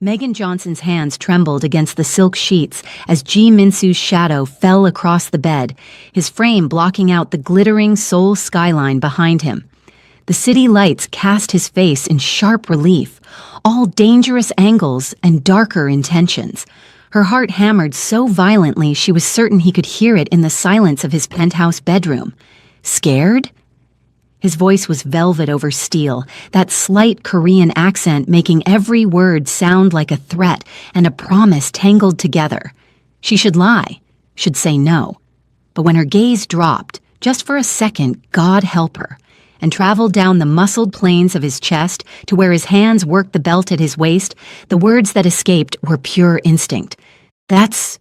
Megan Johnson's hands trembled against the silk sheets as Ji Min-soo's shadow fell across the bed, his frame blocking out the glittering Seoul skyline behind him. The city lights cast his face in sharp relief, all dangerous angles and darker intentions. Her heart hammered so violently she was certain he could hear it in the silence of his penthouse bedroom. Scared? His voice was velvet over steel, that slight Korean accent making every word sound like a threat and a promise tangled together. She should lie, should say no. But when her gaze dropped, just for a second, God help her, and traveled down the muscled planes of his chest to where his hands worked the belt at his waist, the words that escaped were pure instinct. That's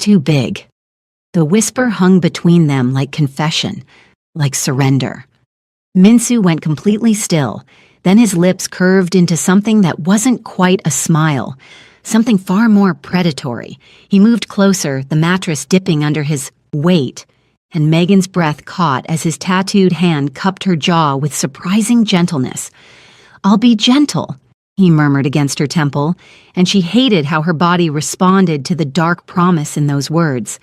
too big. The whisper hung between them like confession, like surrender. Min-soo went completely still, then his lips curved into something that wasn't quite a smile, something far more predatory. He moved closer, the mattress dipping under his weight, and Megan's breath caught as his tattooed hand cupped her jaw with surprising gentleness. "I'll be gentle," he murmured against her temple, and she hated how her body responded to the dark promise in those words.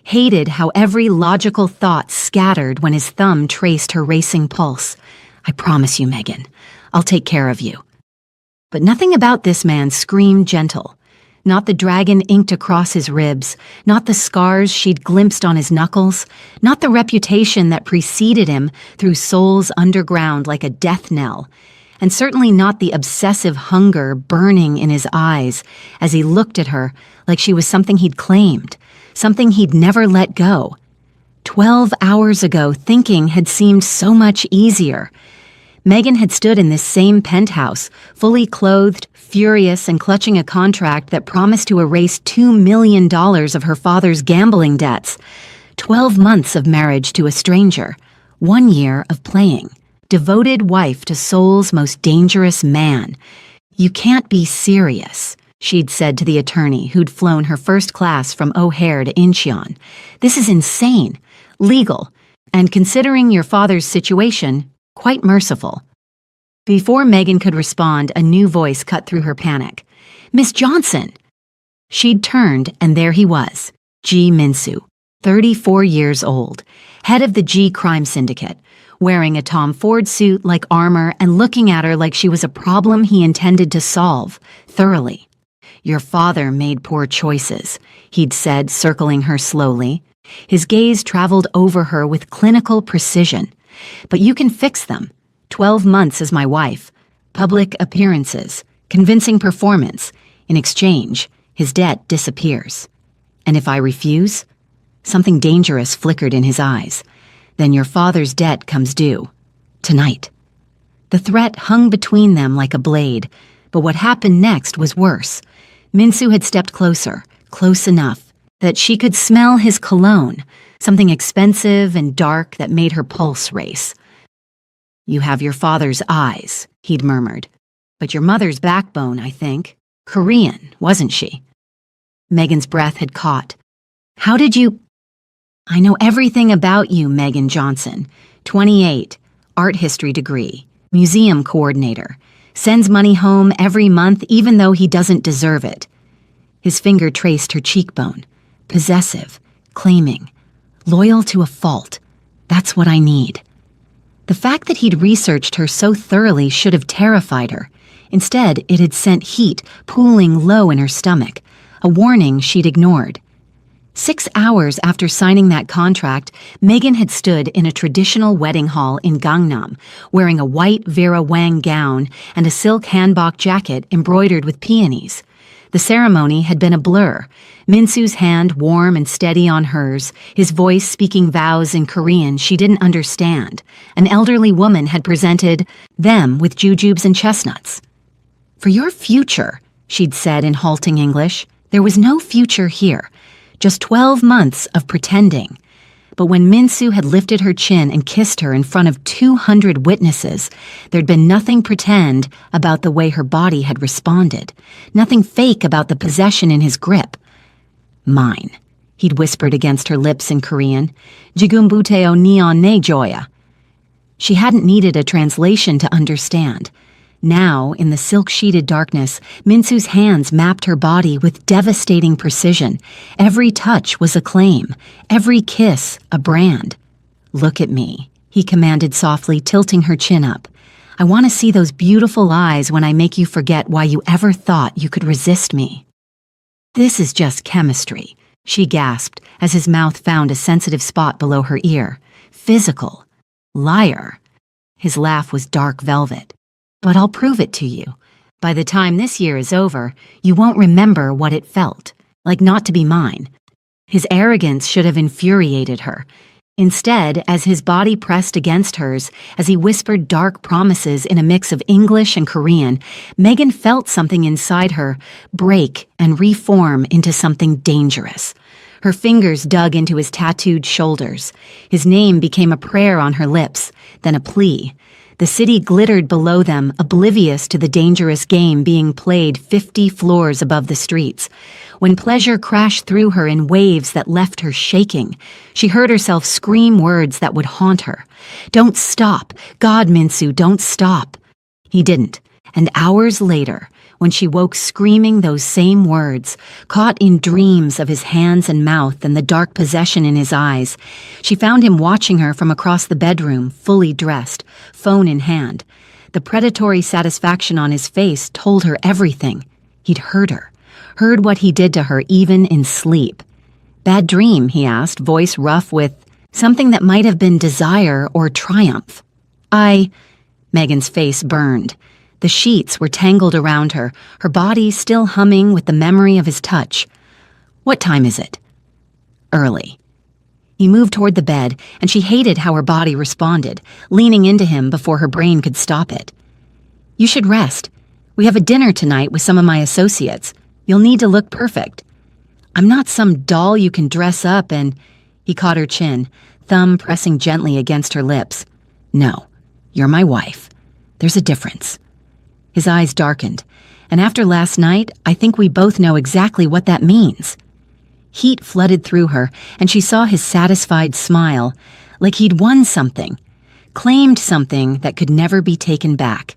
Hated how every logical thought scattered when his thumb traced her racing pulse. "I promise you, Megan, I'll take care of you." But nothing about this man screamed gentle. Not the dragon inked across his ribs, not the scars she'd glimpsed on his knuckles, not the reputation that preceded him through Seoul's underground like a death knell, and certainly not the obsessive hunger burning in his eyes as he looked at her like she was something he'd claimed, something he'd never let go. 12 hours ago, thinking had seemed so much easier. Megan had stood in this same penthouse, fully clothed, furious, and clutching a contract that promised to erase $2 million of her father's gambling debts. 12 months of marriage to a stranger. 1 year of playing. Devoted wife to Seoul's most dangerous man. "You can't be serious," she'd said to the attorney who'd flown her first class from O'Hare to Incheon. "This is insane, legal, and considering your father's situation, quite merciful." Before Megan could respond, a new voice cut through her panic. "Miss Johnson!" She'd turned, and there he was, Ji Min-soo, 34 years old, head of the G crime syndicate, wearing a Tom Ford suit like armor and looking at her like she was a problem he intended to solve, thoroughly. "Your father made poor choices," he'd said, circling her slowly. His gaze traveled over her with clinical precision. "But you can fix them. 12 months as my wife. Public appearances. Convincing performance. In exchange, his debt disappears. And if I refuse?" Something dangerous flickered in his eyes. "Then your father's debt comes due. Tonight." The threat hung between them like a blade, but what happened next was worse. Min-soo had stepped closer, close enough, that she could smell his cologne, something expensive and dark that made her pulse race. "You have your father's eyes," he'd murmured. "But your mother's backbone, I think. Korean, wasn't she?" Megan's breath had caught. "How did you—" "I know everything about you, Megan Johnson. 28, art history degree, museum coordinator. Sends money home every month even though he doesn't deserve it." His finger traced her cheekbone. "Possessive, claiming, loyal to a fault. That's what I need." The fact that he'd researched her so thoroughly should have terrified her. Instead, it had sent heat pooling low in her stomach, a warning she'd ignored. 6 hours after signing that contract, Megan had stood in a traditional wedding hall in Gangnam, wearing a white Vera Wang gown and a silk hanbok jacket embroidered with peonies. The ceremony had been a blur, Min-soo's hand warm and steady on hers, his voice speaking vows in Korean she didn't understand. An elderly woman had presented them with jujubes and chestnuts. "For your future," she'd said in halting English. There was no future here. Just 12 months of pretending. But when Min-soo had lifted her chin and kissed her in front of 200 witnesses, there'd been nothing pretend about the way her body had responded. Nothing fake about the possession in his grip. "Mine," he'd whispered against her lips in Korean. "Jigumbuteo neon ne joya." She hadn't needed a translation to understand. Now, in the silk-sheeted darkness, Minsu's hands mapped her body with devastating precision. Every touch was a claim, every kiss a brand. "Look at me," he commanded softly, tilting her chin up. "I want to see those beautiful eyes when I make you forget why you ever thought you could resist me." "This is just chemistry," she gasped as his mouth found a sensitive spot below her ear. "Physical. Liar." His laugh was dark velvet. "But I'll prove it to you. By the time this year is over, you won't remember what it felt, like not to be mine." His arrogance should have infuriated her. Instead, as his body pressed against hers, as he whispered dark promises in a mix of English and Korean, Megan felt something inside her break and reform into something dangerous. Her fingers dug into his tattooed shoulders. His name became a prayer on her lips, then a plea. The city glittered below them, oblivious to the dangerous game being played 50 floors above the streets. When pleasure crashed through her in waves that left her shaking, she heard herself scream words that would haunt her. "Don't stop! God, Minsu, don't stop!" He didn't, and hours later, when she woke screaming those same words, caught in dreams of his hands and mouth and the dark possession in his eyes, she found him watching her from across the bedroom, fully dressed, phone in hand. The predatory satisfaction on his face told her everything. He'd heard her, heard what he did to her even in sleep. "Bad dream?" he asked, voice rough with something that might have been desire or triumph. Megan's face burned. The sheets were tangled around her, her body still humming with the memory of his touch. "What time is it?" "Early." He moved toward the bed, and she hated how her body responded, leaning into him before her brain could stop it. "You should rest. We have a dinner tonight with some of my associates. You'll need to look perfect." "I'm not some doll you can dress up and—" He caught her chin, thumb pressing gently against her lips. "No, you're my wife. There's a difference." His eyes darkened. "And after last night, I think we both know exactly what that means." Heat flooded through her, and she saw his satisfied smile, like he'd won something, claimed something that could never be taken back.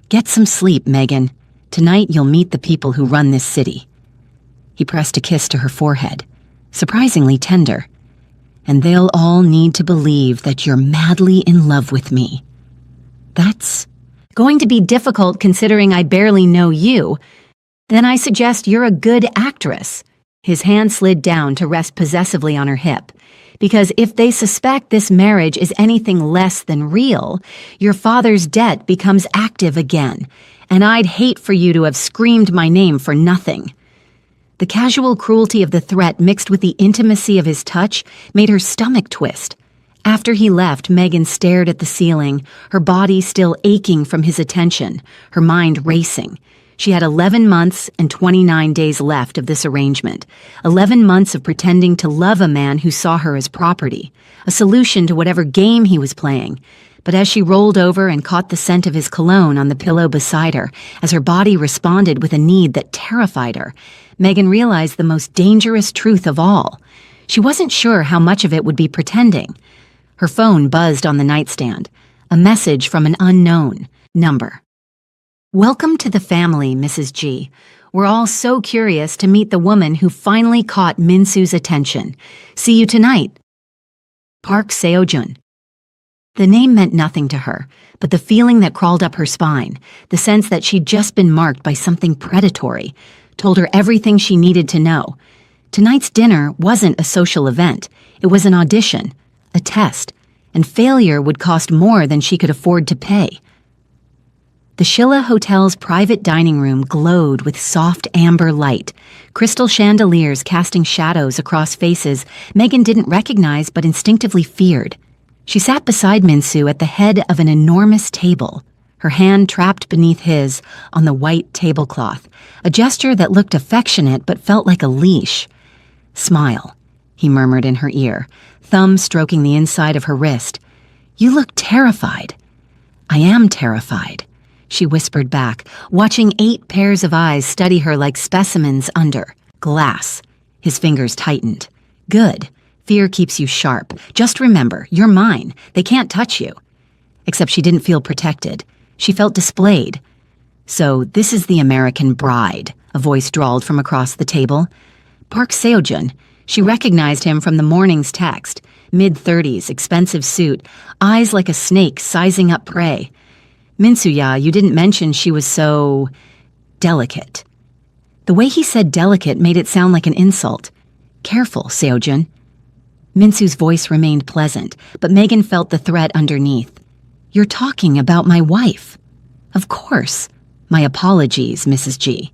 "Get some sleep, Megan. Tonight you'll meet the people who run this city." He pressed a kiss to her forehead, surprisingly tender. "And they'll all need to believe that you're madly in love with me." "That's going to be difficult considering I barely know you. Then I suggest you're a good actress." His hand slid down to rest possessively on her hip. "Because if they suspect this marriage is anything less than real, your father's debt becomes active again, and I'd hate for you to have screamed my name for nothing." The casual cruelty of the threat mixed with the intimacy of his touch made her stomach twist. After he left, Megan stared at the ceiling, her body still aching from his attention, her mind racing. She had 11 months and 29 days left of this arrangement. 11 months of pretending to love a man who saw her as property, a solution to whatever game he was playing. But as she rolled over and caught the scent of his cologne on the pillow beside her, as her body responded with a need that terrified her, Megan realized the most dangerous truth of all. She wasn't sure how much of it would be pretending. Her phone buzzed on the nightstand, a message from an unknown number. "Welcome to the family, Mrs. G. We're all so curious to meet the woman who finally caught Minsu's attention. See you tonight. Park Seojun." The name meant nothing to her, but the feeling that crawled up her spine, the sense that she'd just been marked by something predatory, told her everything she needed to know. Tonight's dinner wasn't a social event. It was an audition, a test, and failure would cost more than she could afford to pay. The Shilla Hotel's private dining room glowed with soft amber light, crystal chandeliers casting shadows across faces Megan didn't recognize but instinctively feared. She sat beside Minsu at the head of an enormous table, her hand trapped beneath his on the white tablecloth, a gesture that looked affectionate but felt like a leash. "Smile," he murmured in her ear, thumb stroking the inside of her wrist. "You look terrified." "I am terrified," she whispered back, watching 8 pairs of eyes study her like specimens under glass. His fingers tightened. "Good. Fear keeps you sharp. Just remember, you're mine. They can't touch you." Except she didn't feel protected. She felt displayed. So this is the American bride, a voice drawled from across the table. Park Seo-jun. She recognized him from the morning's text. Mid-30s, expensive suit, eyes like a snake sizing up prey. Minsu-ya, you didn't mention she was so delicate. The way he said delicate made it sound like an insult. Careful, Seo-jun. Minsu's voice remained pleasant, but Megan felt the threat underneath. You're talking about my wife. Of course. My apologies, Mrs. G.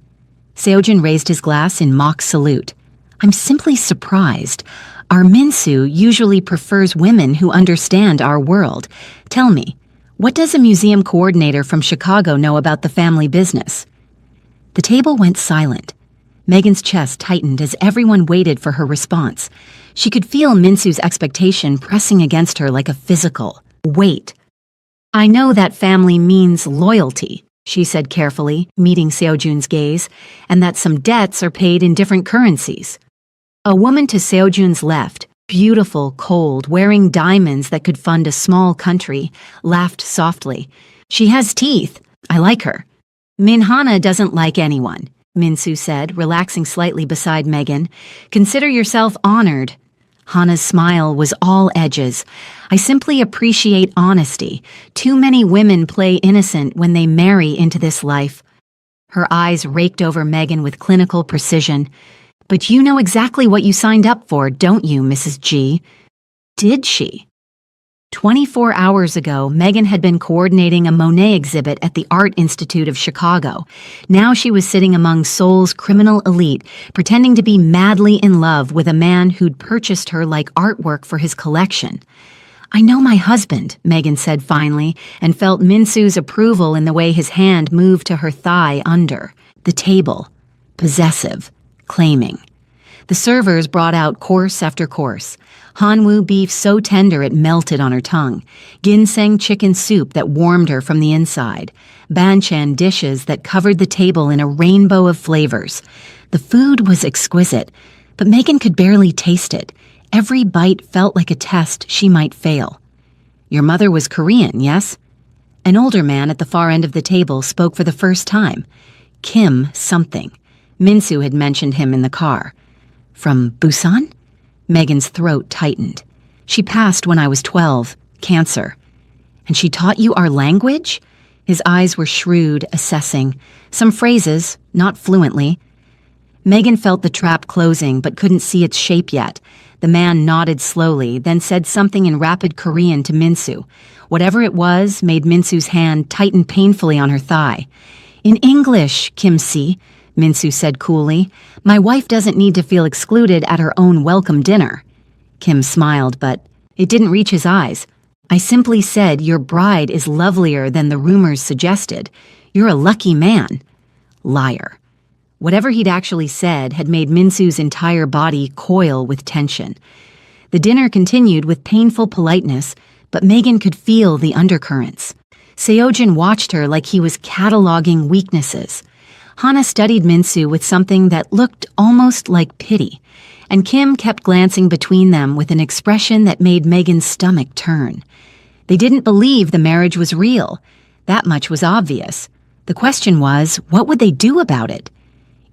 Seo-jun raised his glass in mock salute. I'm simply surprised. Our Minsu usually prefers women who understand our world. Tell me, what does a museum coordinator from Chicago know about the family business? The table went silent. Megan's chest tightened as everyone waited for her response. She could feel Minsu's expectation pressing against her like a physical weight. I know that family means loyalty, she said carefully, meeting Seo-jun's gaze, and that some debts are paid in different currencies. A woman to Seo-jun's left, beautiful, cold, wearing diamonds that could fund a small country, laughed softly. She has teeth. I like her. Min-hana doesn't like anyone, Minsu said, relaxing slightly beside Megan. Consider yourself honored. Hana's smile was all edges. I simply appreciate honesty. Too many women play innocent when they marry into this life. Her eyes raked over Megan with clinical precision. But you know exactly what you signed up for, don't you, Mrs. G? Did she? 24 hours ago, Megan had been coordinating a Monet exhibit at the Art Institute of Chicago. Now she was sitting among Seoul's criminal elite, pretending to be madly in love with a man who'd purchased her like artwork for his collection. I know my husband, Megan said finally, and felt Minsu's approval in the way his hand moved to her thigh under the table. Possessive. Claiming. The servers brought out course after course. Hanwoo beef so tender it melted on her tongue. Ginseng chicken soup that warmed her from the inside. Banchan dishes that covered the table in a rainbow of flavors. The food was exquisite, but Megan could barely taste it. Every bite felt like a test she might fail. Your mother was Korean, yes? An older man at the far end of the table spoke for the first time. Kim something. Minsu had mentioned him in the car. From Busan? Megan's throat tightened. She passed when I was 12. Cancer. And she taught you our language? His eyes were shrewd, assessing. Some phrases, not fluently. Megan felt the trap closing, but couldn't see its shape yet. The man nodded slowly, then said something in rapid Korean to Minsu. Whatever it was made Minsu's hand tighten painfully on her thigh. In English, Kim-si, Minsu said coolly. My wife doesn't need to feel excluded at her own welcome dinner. Kim smiled, but it didn't reach his eyes. I simply said your bride is lovelier than the rumors suggested. You're a lucky man. Liar. Whatever he'd actually said had made Minsu's entire body coil with tension. The dinner continued with painful politeness, but Megan could feel the undercurrents. Seo-jun watched her like he was cataloging weaknesses. Hana studied Minsu with something that looked almost like pity, and Kim kept glancing between them with an expression that made Megan's stomach turn. They didn't believe the marriage was real. That much was obvious. The question was, what would they do about it?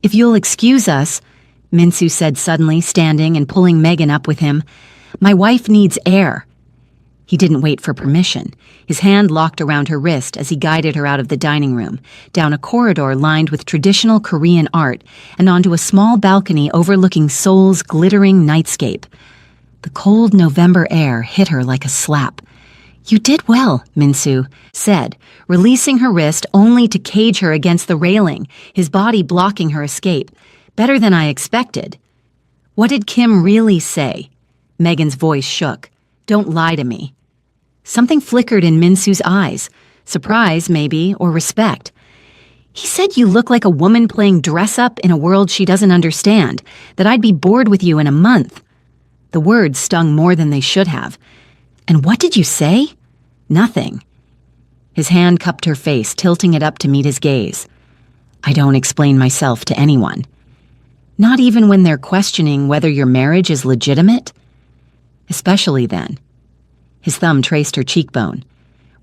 If you'll excuse us, Minsu said suddenly, standing and pulling Megan up with him, my wife needs air. He didn't wait for permission. His hand locked around her wrist as he guided her out of the dining room, down a corridor lined with traditional Korean art, and onto a small balcony overlooking Seoul's glittering nightscape. The cold November air hit her like a slap. You did well, Minsu said, releasing her wrist only to cage her against the railing, his body blocking her escape. Better than I expected. What did Kim really say? Megan's voice shook. Don't lie to me. Something flickered in Minsu's eyes. Surprise, maybe, or respect. He said you look like a woman playing dress-up in a world she doesn't understand, that I'd be bored with you in a month. The words stung more than they should have. And what did you say? Nothing. His hand cupped her face, tilting it up to meet his gaze. I don't explain myself to anyone. Not even when they're questioning whether your marriage is legitimate? Especially then. His thumb traced her cheekbone.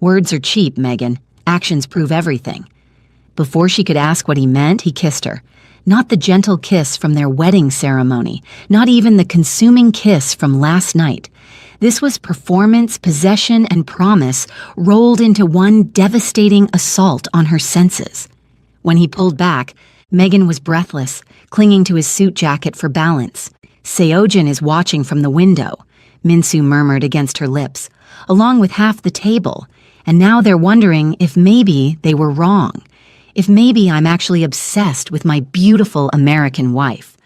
Words are cheap, Megan. Actions prove everything. Before she could ask what he meant, he kissed her. Not the gentle kiss from their wedding ceremony, not even the consuming kiss from last night. This was performance, possession, and promise rolled into one devastating assault on her senses. When he pulled back, Megan was breathless, clinging to his suit jacket for balance. "Seojin is watching from the window," Minsu murmured against her lips, "along with half the table, and now they're wondering if maybe they were wrong. If maybe I'm actually obsessed with my beautiful American wife."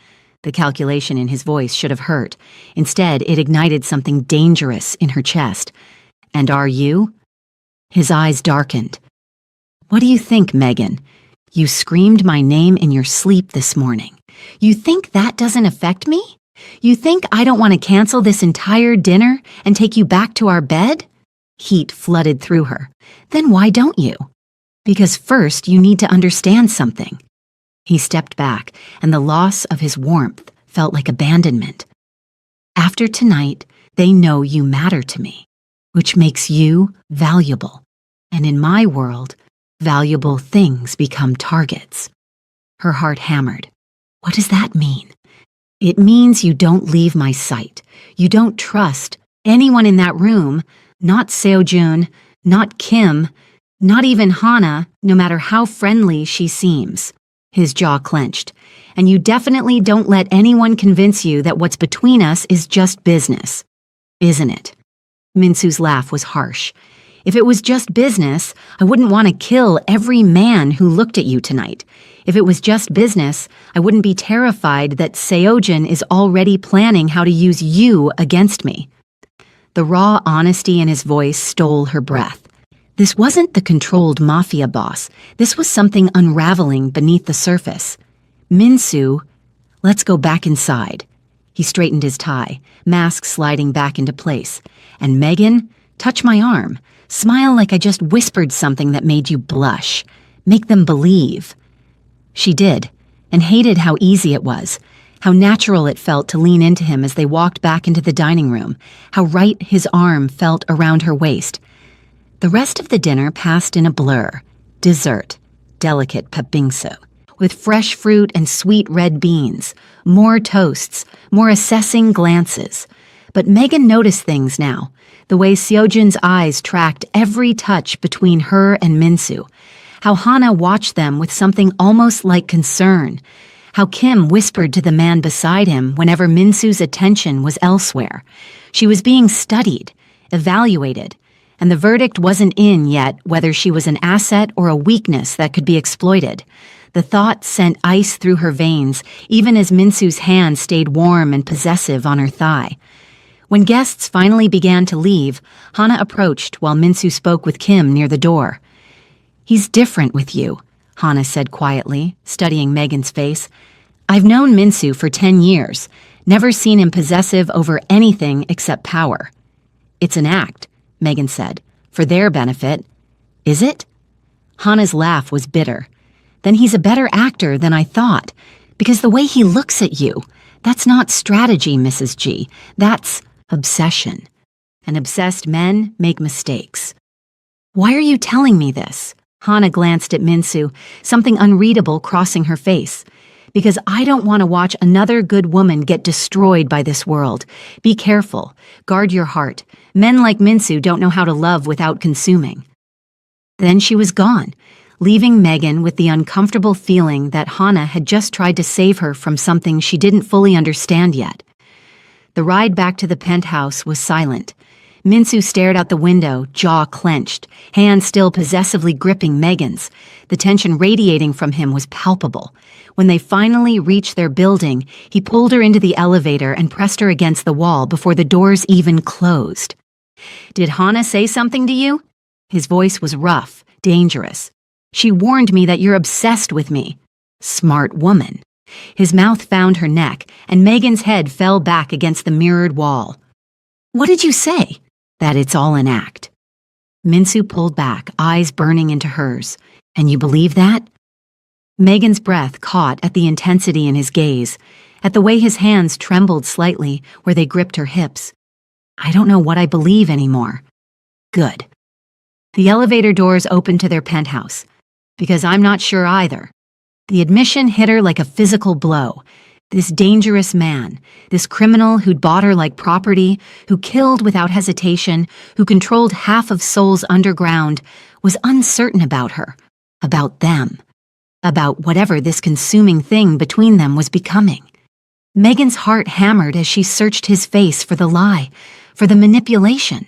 The calculation in his voice should have hurt. Instead, it ignited something dangerous in her chest. "And are you?" His eyes darkened. "What do you think, Megan? You screamed my name in your sleep this morning. You think that doesn't affect me? You think I don't want to cancel this entire dinner and take you back to our bed?" Heat flooded through her. "Then why don't you?" "Because first you need to understand something." He stepped back, and the loss of his warmth felt like abandonment. "After tonight, they know you matter to me, which makes you valuable. And in my world, valuable things become targets." Her heart hammered. "What does that mean?" "It means you don't leave my sight. You don't trust anyone in that room, not Seojun, not Kim, not even Hana, no matter how friendly she seems." His jaw clenched. "And you definitely don't let anyone convince you that what's between us is just business. Isn't it?" Minsu's laugh was harsh. "If it was just business, I wouldn't want to kill every man who looked at you tonight. If it was just business, I wouldn't be terrified that Seojin is already planning how to use you against me." The raw honesty in his voice stole her breath. This wasn't the controlled Mafia boss. This was something unraveling beneath the surface. "Minsu, let's go back inside." He straightened his tie, mask sliding back into place. "And Megan, touch my arm. Smile like I just whispered something that made you blush. Make them believe." She did, and hated how easy it was, how natural it felt to lean into him as they walked back into the dining room, how right his arm felt around her waist. The rest of the dinner passed in a blur. Dessert, delicate pabingso, with fresh fruit and sweet red beans, more toasts, more assessing glances. But Megan noticed things now, the way Seojin's eyes tracked every touch between her and Minsu, how Hana watched them with something almost like concern, how Kim whispered to the man beside him whenever Minsu's attention was elsewhere. She was being studied, evaluated, and the verdict wasn't in yet whether she was an asset or a weakness that could be exploited. The thought sent ice through her veins, even as Minsu's hand stayed warm and possessive on her thigh. When guests finally began to leave, Hana approached while Minsu spoke with Kim near the door. "He's different with you," Hana said quietly, studying Megan's face. "I've known Minsu for 10 years, never seen him possessive over anything except power." "It's an act," Megan said, "for their benefit." "Is it?" Hana's laugh was bitter. "Then he's a better actor than I thought, because the way he looks at you, that's not strategy, Mrs. G. That's obsession. And obsessed men make mistakes." "Why are you telling me this?" Hana glanced at Minsu, something unreadable crossing her face. "Because I don't want to watch another good woman get destroyed by this world. Be careful. Guard your heart. Men like Minsu don't know how to love without consuming." Then she was gone, leaving Megan with the uncomfortable feeling that Hana had just tried to save her from something she didn't fully understand yet. The ride back to the penthouse was silent. Minsu stared out the window, jaw clenched, hand still possessively gripping Megan's. The tension radiating from him was palpable. When they finally reached their building, he pulled her into the elevator and pressed her against the wall before the doors even closed. "Did Hana say something to you?" His voice was rough, dangerous. "She warned me that you're obsessed with me." "Smart woman." His mouth found her neck, and Megan's head fell back against the mirrored wall. "What did you say?" "That it's all an act." Minsu pulled back, eyes burning into hers. "And you believe that?" Megan's breath caught at the intensity in his gaze, at the way his hands trembled slightly where they gripped her hips. "I don't know what I believe anymore." "Good." The elevator doors opened to their penthouse. Because I'm not sure either. The admission hit her like a physical blow. This dangerous man, this criminal who'd bought her like property, who killed without hesitation, who controlled half of Seoul's underground, was uncertain about her, about them, about whatever this consuming thing between them was becoming. Megan's heart hammered as she searched his face for the lie, for the manipulation.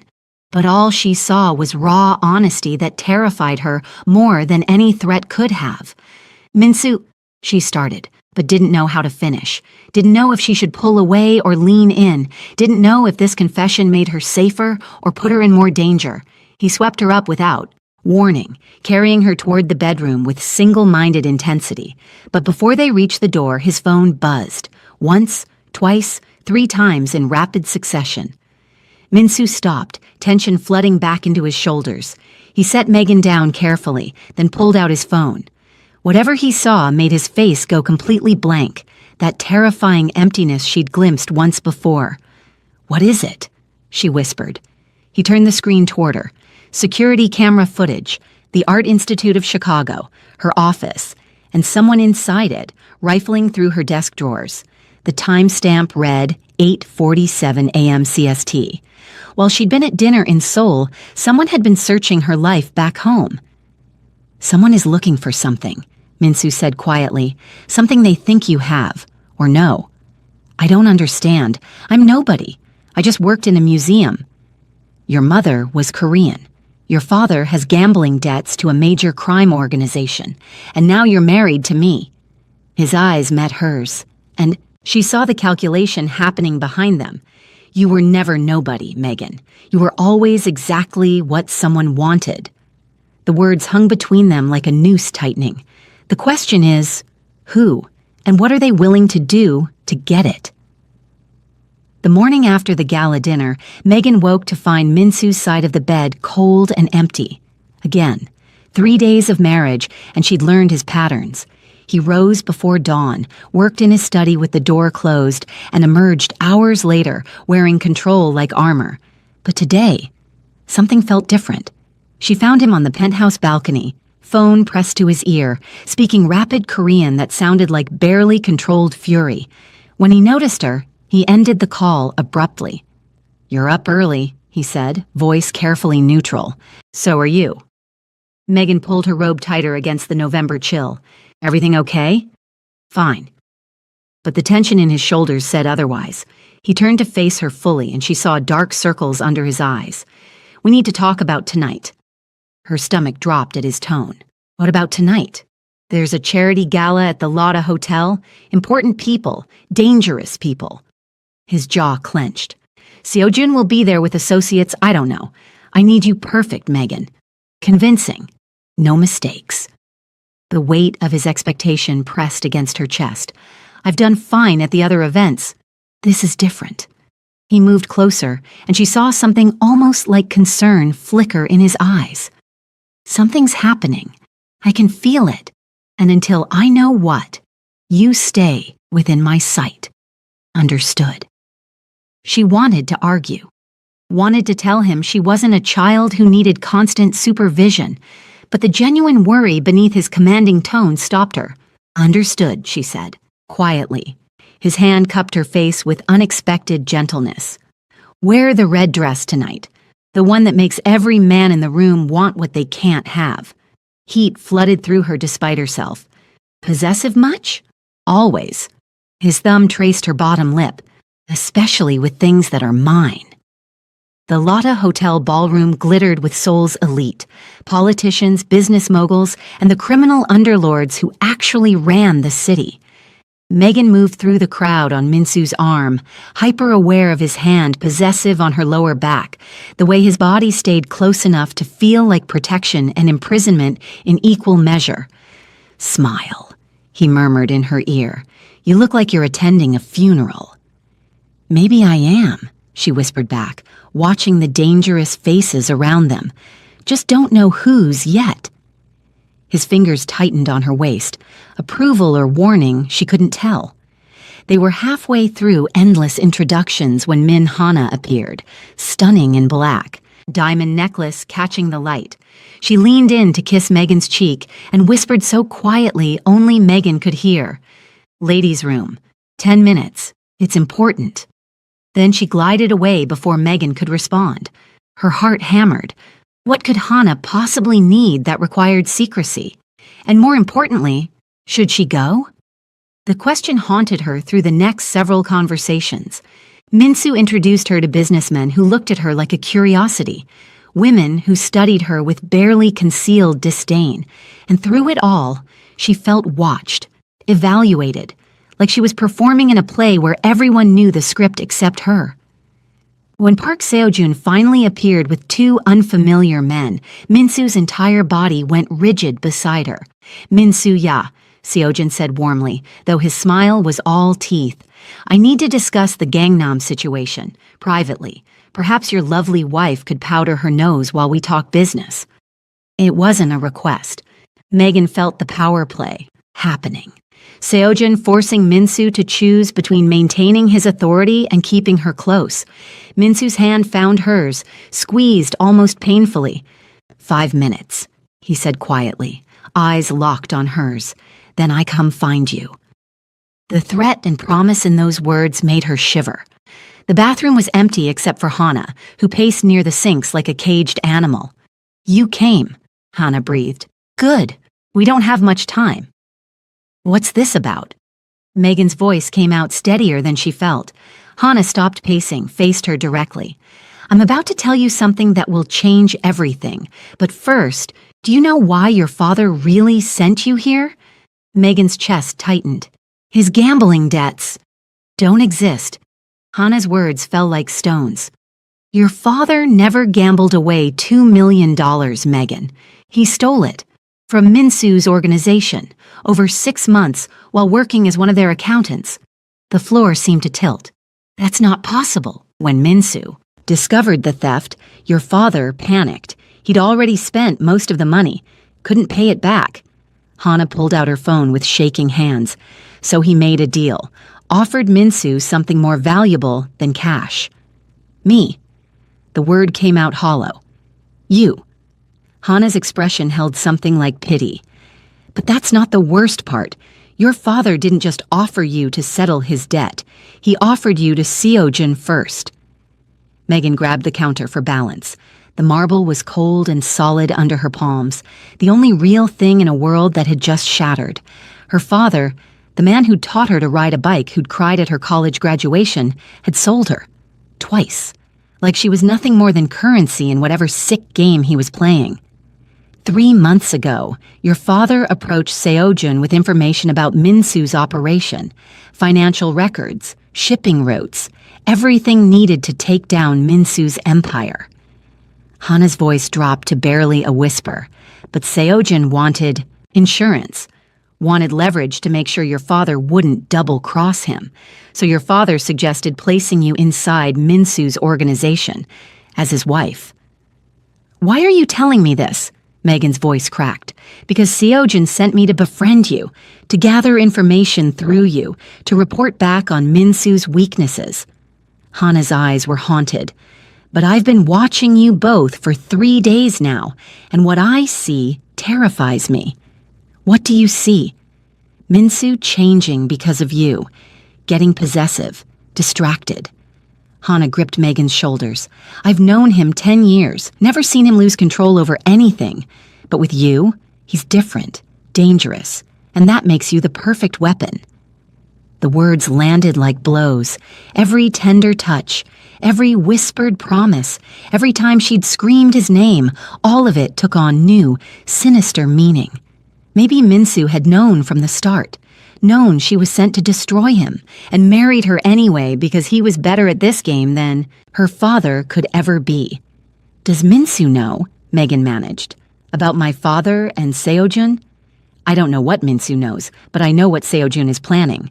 But all she saw was raw honesty that terrified her more than any threat could have. Minsu, she started, but didn't know how to finish, didn't know if she should pull away or lean in, didn't know if this confession made her safer or put her in more danger. He swept her up without warning, carrying her toward the bedroom with single-minded intensity. But before they reached the door, his phone buzzed. Once, twice, 3 times in rapid succession. Minsu stopped, tension flooding back into his shoulders. He set Megan down carefully, then pulled out his phone. Whatever he saw made his face go completely blank, that terrifying emptiness she'd glimpsed once before. "What is it?" she whispered. He turned the screen toward her. Security camera footage, the Art Institute of Chicago, her office, and someone inside it, rifling through her desk drawers. The timestamp read 8:47 a.m. CST. While she'd been at dinner in Seoul, someone had been searching her life back home. "Someone is looking for something," Minsu said quietly. "Something they think you have, or know." "I don't understand. I'm nobody. I just worked in a museum." "Your mother was Korean. Your father has gambling debts to a major crime organization, and now you're married to me." His eyes met hers, and she saw the calculation happening behind them. "You were never nobody, Megan. You were always exactly what someone wanted." The words hung between them like a noose tightening. The question is, who, and what are they willing to do to get it? The morning after the gala dinner, Megan woke to find Minsu's side of the bed cold and empty. Again, 3 days of marriage, and she'd learned his patterns. He rose before dawn, worked in his study with the door closed, and emerged hours later, wearing control like armor. But today, something felt different. She found him on the penthouse balcony, phone pressed to his ear, speaking rapid Korean that sounded like barely controlled fury. When he noticed her, he ended the call abruptly. "You're up early," he said, voice carefully neutral. "So are you." Megan pulled her robe tighter against the November chill. "Everything okay?" "Fine." But the tension in his shoulders said otherwise. He turned to face her fully, and she saw dark circles under his eyes. "We need to talk about tonight." Her stomach dropped at his tone. "What about tonight?" "There's a charity gala at the Lotta Hotel. Important people, dangerous people." His jaw clenched. "Seojun will be there with associates, I don't know. I need you perfect, Megan. Convincing. No mistakes." The weight of his expectation pressed against her chest. "I've done fine at the other events. This is different." He moved closer, and she saw something almost like concern flicker in his eyes. "Something's happening. I can feel it. And until I know what, you stay within my sight." Understood. She wanted to argue. Wanted to tell him she wasn't a child who needed constant supervision. But the genuine worry beneath his commanding tone stopped her. "Understood," she said, quietly. His hand cupped her face with unexpected gentleness. "Wear the red dress tonight, the one that makes every man in the room want what they can't have." Heat flooded through her despite herself. "Possessive much?" "Always." His thumb traced her bottom lip. "Especially with things that are mine." The Lotta Hotel ballroom glittered with Seoul's elite, politicians, business moguls, and the criminal underlords who actually ran the city. Megan moved through the crowd on Minsu's arm, hyper-aware of his hand possessive on her lower back, the way his body stayed close enough to feel like protection and imprisonment in equal measure. "Smile," he murmured in her ear. "You look like you're attending a funeral." "Maybe I am," she whispered back, watching the dangerous faces around them. "Just don't know whose yet." His fingers tightened on her waist. Approval or warning, she couldn't tell. They were halfway through endless introductions when Min Hana appeared, stunning in black. diamond necklace catching the light. She leaned in to kiss Megan's cheek and whispered so quietly only Megan could hear. "Ladies' room. 10 minutes. It's important." Then she glided away before Megan could respond. Her heart hammered. What could Hannah possibly need that required secrecy? And more importantly, should she go? The question haunted her through the next several conversations. Minsu introduced her to businessmen who looked at her like a curiosity, women who studied her with barely concealed disdain, and through it all, she felt watched, evaluated, like she was performing in a play where everyone knew the script except her. When Park Seo-jun finally appeared with two unfamiliar men, Minsu's entire body went rigid beside her. "Minsu ya," Seo-jun said warmly, though his smile was all teeth. "I need to discuss the Gangnam situation, privately. Perhaps your lovely wife could powder her nose while we talk business." It wasn't a request. Megan felt the power play happening. Seo-jun forcing Minsu to choose between maintaining his authority and keeping her close. Minsu's hand found hers, squeezed almost painfully. "5 minutes," he said quietly, eyes locked on hers. "Then I come find you." The threat and promise in those words made her shiver. The bathroom was empty except for Hannah, who paced near the sinks like a caged animal. "You came," Hannah breathed. "Good. We don't have much time." "What's this about?" Megan's voice came out steadier than she felt. Hannah stopped pacing, faced her directly. "I'm about to tell you something that will change everything. But first, do you know why your father really sent you here?" Megan's chest tightened. "His gambling debts don't exist." Hannah's words fell like stones. "Your father never gambled away $2 million, Megan. He stole it. From Minsu's organization, over 6 months while working as one of their accountants." The floor seemed to tilt. "That's not possible." When Minsu discovered the theft, your father panicked. He'd already spent most of the money, couldn't pay it back. Hannah pulled out her phone with shaking hands. So he made a deal, offered Minsu something more valuable than cash. "Me." The word came out hollow. "You." Hannah's expression held something like pity. "But that's not the worst part. Your father didn't just offer you to settle his debt. He offered you to Seo-jun first." Megan grabbed the counter for balance. The marble was cold and solid under her palms, the only real thing in a world that had just shattered. Her father, the man who'd taught her to ride a bike, who'd cried at her college graduation, had sold her. Twice. Like she was nothing more than currency in whatever sick game he was playing. 3 months ago, your father approached Seo-jun with information about Minsu's operation, financial records, shipping routes, everything needed to take down Minsu's empire. Hannah's voice dropped to barely a whisper, but Seo-jun wanted insurance, wanted leverage to make sure your father wouldn't double-cross him. So your father suggested placing you inside Minsu's organization as his wife. "Why are you telling me this?" Megan's voice cracked. "Because Seo-jun sent me to befriend you, to gather information through you, to report back on Minsu's weaknesses." Hannah's eyes were haunted. "But I've been watching you both for 3 days now, and what I see terrifies me." "What do you see?" "Minsu changing because of you, getting possessive, distracted." Hannah gripped Megan's shoulders. "I've known him 10 years, never seen him lose control over anything. But with you, he's different, dangerous, and that makes you the perfect weapon." The words landed like blows. Every tender touch, every whispered promise, every time she'd screamed his name, all of it took on new, sinister meaning. Maybe Minsu had known from the start, known she was sent to destroy him, and married her anyway because he was better at this game than her father could ever be. "Does Minsu know?" Megan managed. "About my father and Seo-jun?" "I don't know what Minsu knows, but I know what Seo-jun is planning."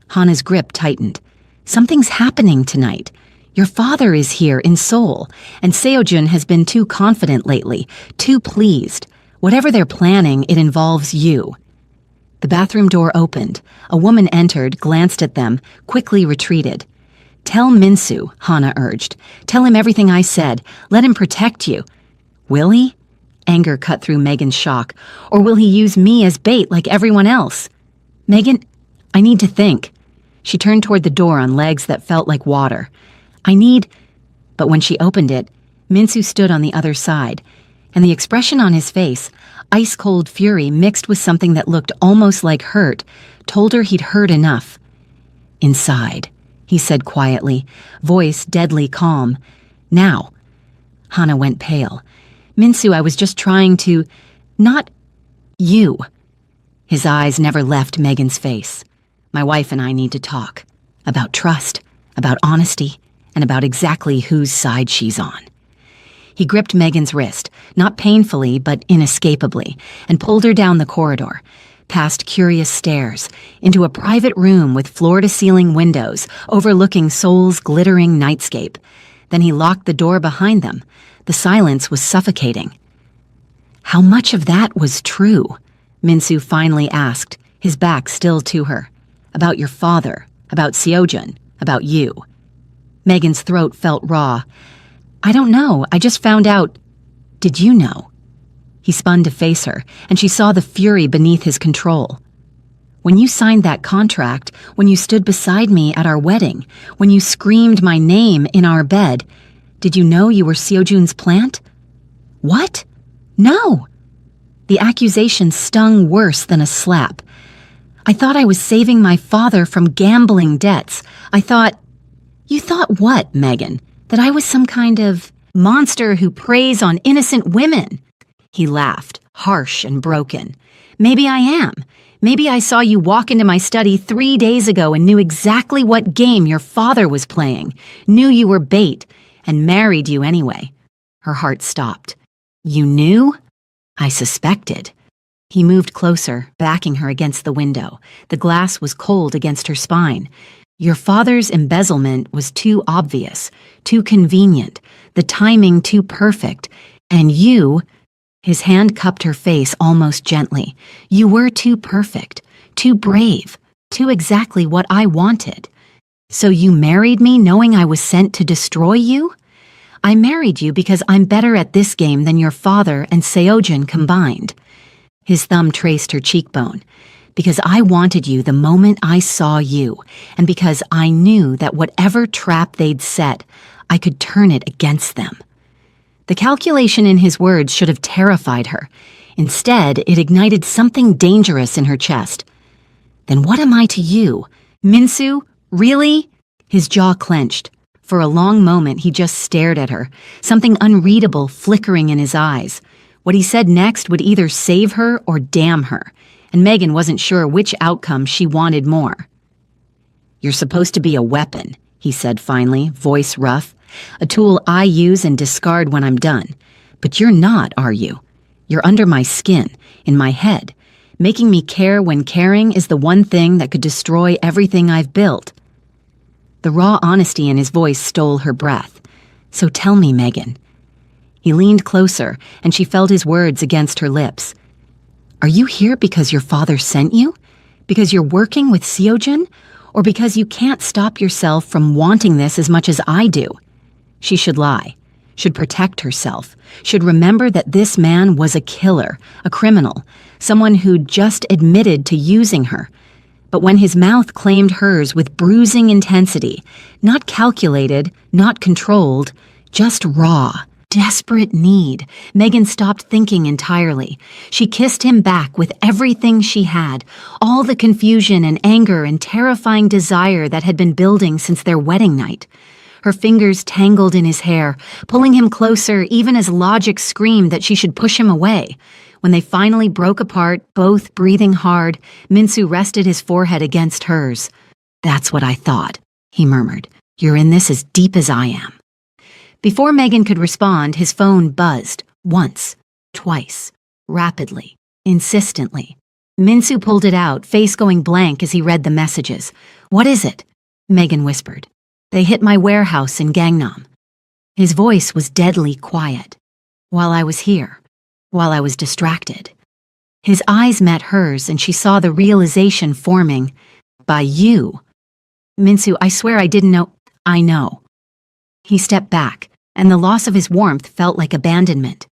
Hannah's grip tightened. "Something's happening tonight. Your father is here in Seoul, and Seo-jun has been too confident lately, too pleased. Whatever they're planning, it involves you." The bathroom door opened. A woman entered, glanced at them, quickly retreated. Tell Minsu, Hana urged. Tell him everything I said. Let him protect you. Will he? Anger cut through Megan's shock. Or will he use me as bait like everyone else? Megan, I need to think. She turned toward the door on legs that felt like water. But when she opened it, Minsu stood on the other side, and the expression on his face, ice-cold fury mixed with something that looked almost like hurt, told her he'd heard enough. Inside, he said quietly, voice deadly calm. Now. Hana went pale. Minsu, I was just trying to... Not you. His eyes never left Megan's face. My wife and I need to talk. About trust, about honesty, and about exactly whose side she's on. He gripped Megan's wrist, not painfully but inescapably, and pulled her down the corridor, past curious stairs, into a private room with floor-to-ceiling windows overlooking Seoul's glittering nightscape. Then he locked the door behind them. The silence was suffocating. How much of that was true? Minsu finally asked, his back still to her. About your father, about Seojun, about you. Megan's throat felt raw. I don't know, I just found out. Did you know? He spun to face her, and she saw the fury beneath his control. When you signed that contract, when you stood beside me at our wedding, when you screamed my name in our bed, did you know you were Seojun's plant? What? No! The accusation stung worse than a slap. I thought I was saving my father from gambling debts. I thought... You thought what, Megan? That I was some kind of monster who preys on innocent women? He laughed, harsh and broken. Maybe I am. Maybe I saw you walk into my study 3 days ago and knew exactly what game your father was playing, knew you were bait, and married you anyway. Her heart stopped. You knew? I suspected. He moved closer, backing her against the window. The glass was cold against her spine. Your father's embezzlement was too obvious, too convenient, the timing too perfect, and you... His hand cupped her face almost gently. You were too perfect, too brave, too exactly what I wanted. So you married me knowing I was sent to destroy you? I married you because I'm better at this game than your father and Seojun combined. His thumb traced her cheekbone. Because I wanted you the moment I saw you, and because I knew that whatever trap they'd set, I could turn it against them. The calculation in his words should have terrified her. Instead, it ignited something dangerous in her chest. Then what am I to you? Minsu? Really? His jaw clenched. For a long moment, he just stared at her, something unreadable flickering in his eyes. What he said next would either save her or damn her, and Megan wasn't sure which outcome she wanted more. You're supposed to be a weapon, he said finally, voice rough. A tool I use and discard when I'm done. But you're not, are you? You're under my skin, in my head, making me care when caring is the one thing that could destroy everything I've built. The raw honesty in his voice stole her breath. So tell me, Megan. He leaned closer, and she felt his words against her lips. Are you here because your father sent you? Because you're working with Seojun? Or because you can't stop yourself from wanting this as much as I do? She should lie, should protect herself, should remember that this man was a killer, a criminal, someone who'd just admitted to using her. But when his mouth claimed hers with bruising intensity, not calculated, not controlled, just raw, desperate need, Megan stopped thinking entirely. She kissed him back with everything she had, all the confusion and anger and terrifying desire that had been building since their wedding night. Her fingers tangled in his hair, pulling him closer even as logic screamed that she should push him away. When they finally broke apart, both breathing hard, Minsu rested his forehead against hers. That's what I thought, he murmured. You're in this as deep as I am. Before Megan could respond, his phone buzzed, once, twice, rapidly, insistently. Minsu pulled it out, face going blank as he read the messages. What is it? Megan whispered. They hit my warehouse in Gangnam. His voice was deadly quiet. While I was here, while I was distracted. His eyes met hers and she saw the realization forming. By you. Minsu, I swear I didn't know. I know. He stepped back, and the loss of his warmth felt like abandonment.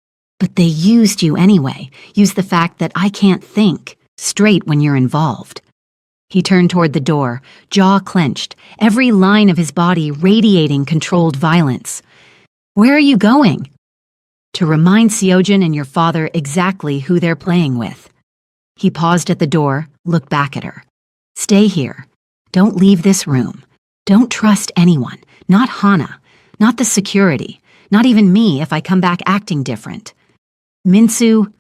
But they used you anyway, used the fact that I can't think straight when you're involved. He turned toward the door, jaw clenched, every line of his body radiating controlled violence. Where are you going? To remind Seojin and your father exactly who they're playing with. He paused at the door, looked back at her. Stay here. Don't leave this room. Don't trust anyone, not Hana, not the security, not even me if I come back acting different. Minsu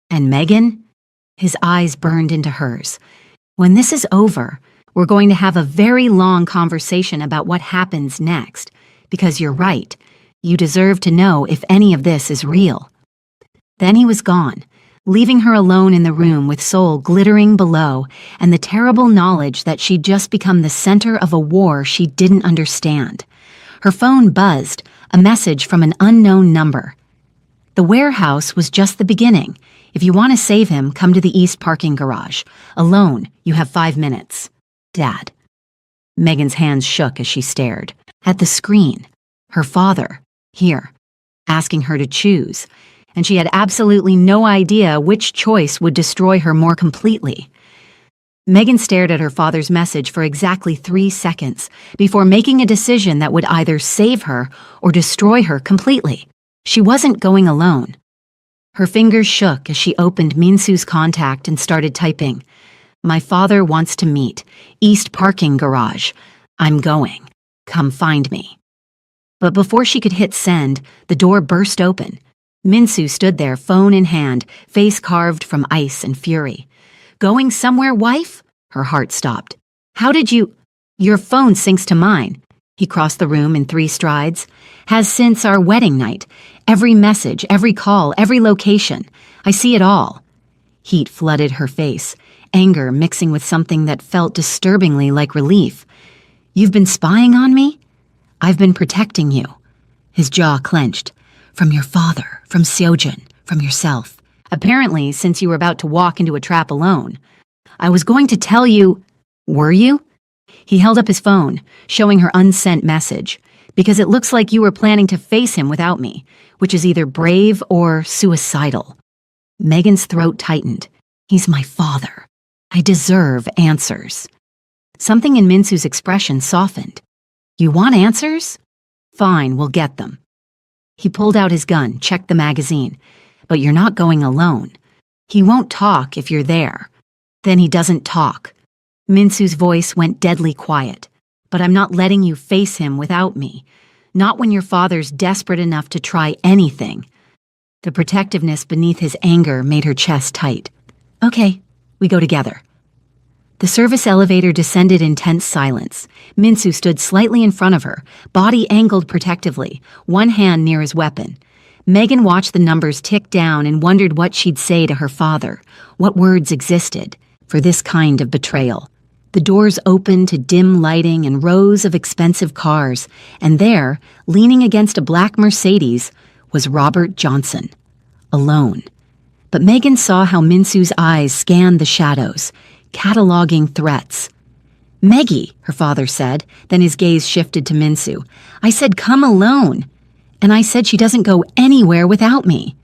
and Megan? His eyes burned into hers. When this is over, we're going to have a very long conversation about what happens next, because you're right, you deserve to know if any of this is real. Then he was gone, leaving her alone in the room with Seoul glittering below and the terrible knowledge that she'd just become the center of a war she didn't understand. Her phone buzzed, a message from an unknown number. The warehouse was just the beginning. If you want to save him, come to the east parking garage. Alone, you have 5 minutes. Dad. Megan's hands shook as she stared. At the screen. Her father. Here. Asking her to choose. And she had absolutely no idea which choice would destroy her more completely. Megan stared at her father's message for exactly 3 seconds before making a decision that would either save her or destroy her completely. She wasn't going alone. Her fingers shook as she opened Minsu's contact and started typing. My father wants to meet. East parking garage. I'm going. Come find me. But before she could hit send, the door burst open. Minsu stood there, phone in hand, face carved from ice and fury. Going somewhere, wife? Her heart stopped. How did you... Your phone syncs to mine. He crossed the room in 3 strides. Has since our wedding night. Every message, every call, every location. I see it all. Heat flooded her face, anger mixing with something that felt disturbingly like relief. You've been spying on me? I've been protecting you. His jaw clenched. From your father, from Seojin, from yourself. Apparently, since you were about to walk into a trap alone. I was going to tell you... Were you? He held up his phone, showing her unsent message. Because it looks like you were planning to face him without me, which is either brave or suicidal. Megan's throat tightened. He's my father. I deserve answers. Something in Minsu's expression softened. You want answers? Fine, we'll get them. He pulled out his gun, checked the magazine. But you're not going alone. He won't talk if you're there. Then he doesn't talk. Minsu's voice went deadly quiet. But I'm not letting you face him without me. Not when your father's desperate enough to try anything. The protectiveness beneath his anger made her chest tight. Okay, we go together. The service elevator descended in tense silence. Minsu stood slightly in front of her, body angled protectively, one hand near his weapon. Megan watched the numbers tick down and wondered what she'd say to her father, what words existed for this kind of betrayal. The doors opened to dim lighting and rows of expensive cars, and there, leaning against a black Mercedes, was Robert Johnson, alone. But Megan saw how Minsu's eyes scanned the shadows, cataloging threats. Meggie, her father said, then his gaze shifted to Minsu. I said come alone, and I said she doesn't go anywhere without me.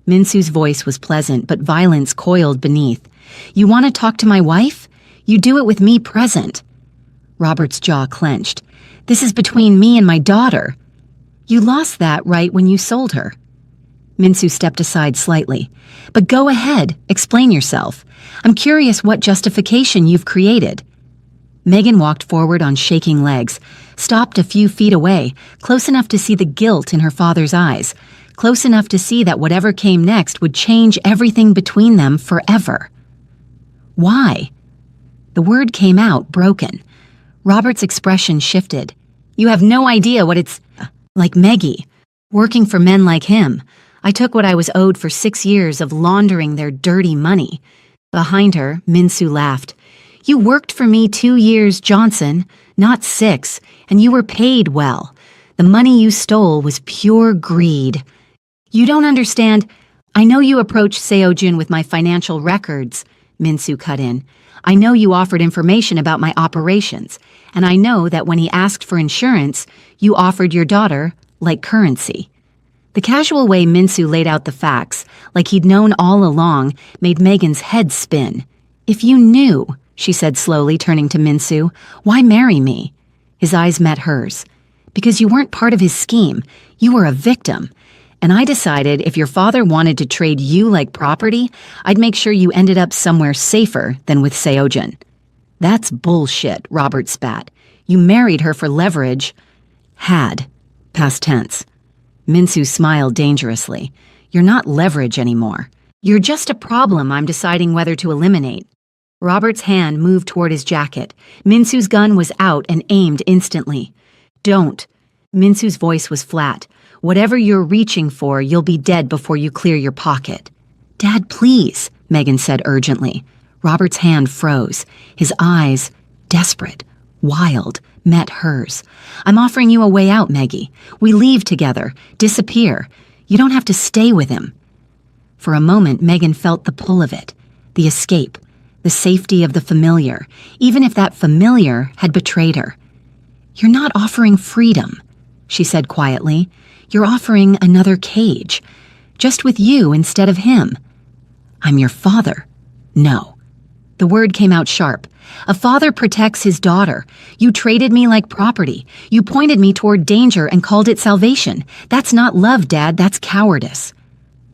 Minsu's voice was pleasant, but violence coiled beneath. You want to talk to my wife? You do it with me present. Robert's jaw clenched. This is between me and my daughter. You lost that right when you sold her. Minsu stepped aside slightly. But go ahead, explain yourself. I'm curious what justification you've created. Megan walked forward on shaking legs, stopped a few feet away, close enough to see the guilt in her father's eyes, close enough to see that whatever came next would change everything between them forever. Why? The word came out, broken. Robert's expression shifted. You have no idea what it's like, Meggie. Working for men like him, I took what I was owed for 6 years of laundering their dirty money. Behind her, Minsu laughed. You worked for me 2 years, Johnson, not 6, and you were paid well. The money you stole was pure greed. You don't understand. I know you approached Seojin with my financial records, Minsu cut in. I know you offered information about my operations, and I know that when he asked for insurance, you offered your daughter, like currency." The casual way Minsu laid out the facts, like he'd known all along, made Megan's head spin. "If you knew," she said slowly, turning to Minsu, "why marry me?" His eyes met hers. "Because you weren't part of his scheme. You were a victim. And I decided if your father wanted to trade you like property, I'd make sure you ended up somewhere safer than with Seojin." "That's bullshit," Robert spat. "You married her for leverage." "Had. Past tense." Minsu smiled dangerously. "You're not leverage anymore. You're just a problem I'm deciding whether to eliminate." Robert's hand moved toward his jacket. Minsu's gun was out and aimed instantly. "Don't." Minsu's voice was flat. "Whatever you're reaching for, you'll be dead before you clear your pocket." "Dad, please," Megan said urgently. Robert's hand froze. His eyes, desperate, wild, met hers. "I'm offering you a way out, Meggie. We leave together, disappear. You don't have to stay with him." For a moment, Megan felt the pull of it, the escape, the safety of the familiar, even if that familiar had betrayed her. "You're not offering freedom," she said quietly. "You're offering another cage, just with you instead of him." "I'm your father." "No." The word came out sharp. "A father protects his daughter. You traded me like property. You pointed me toward danger and called it salvation. That's not love, Dad, that's cowardice."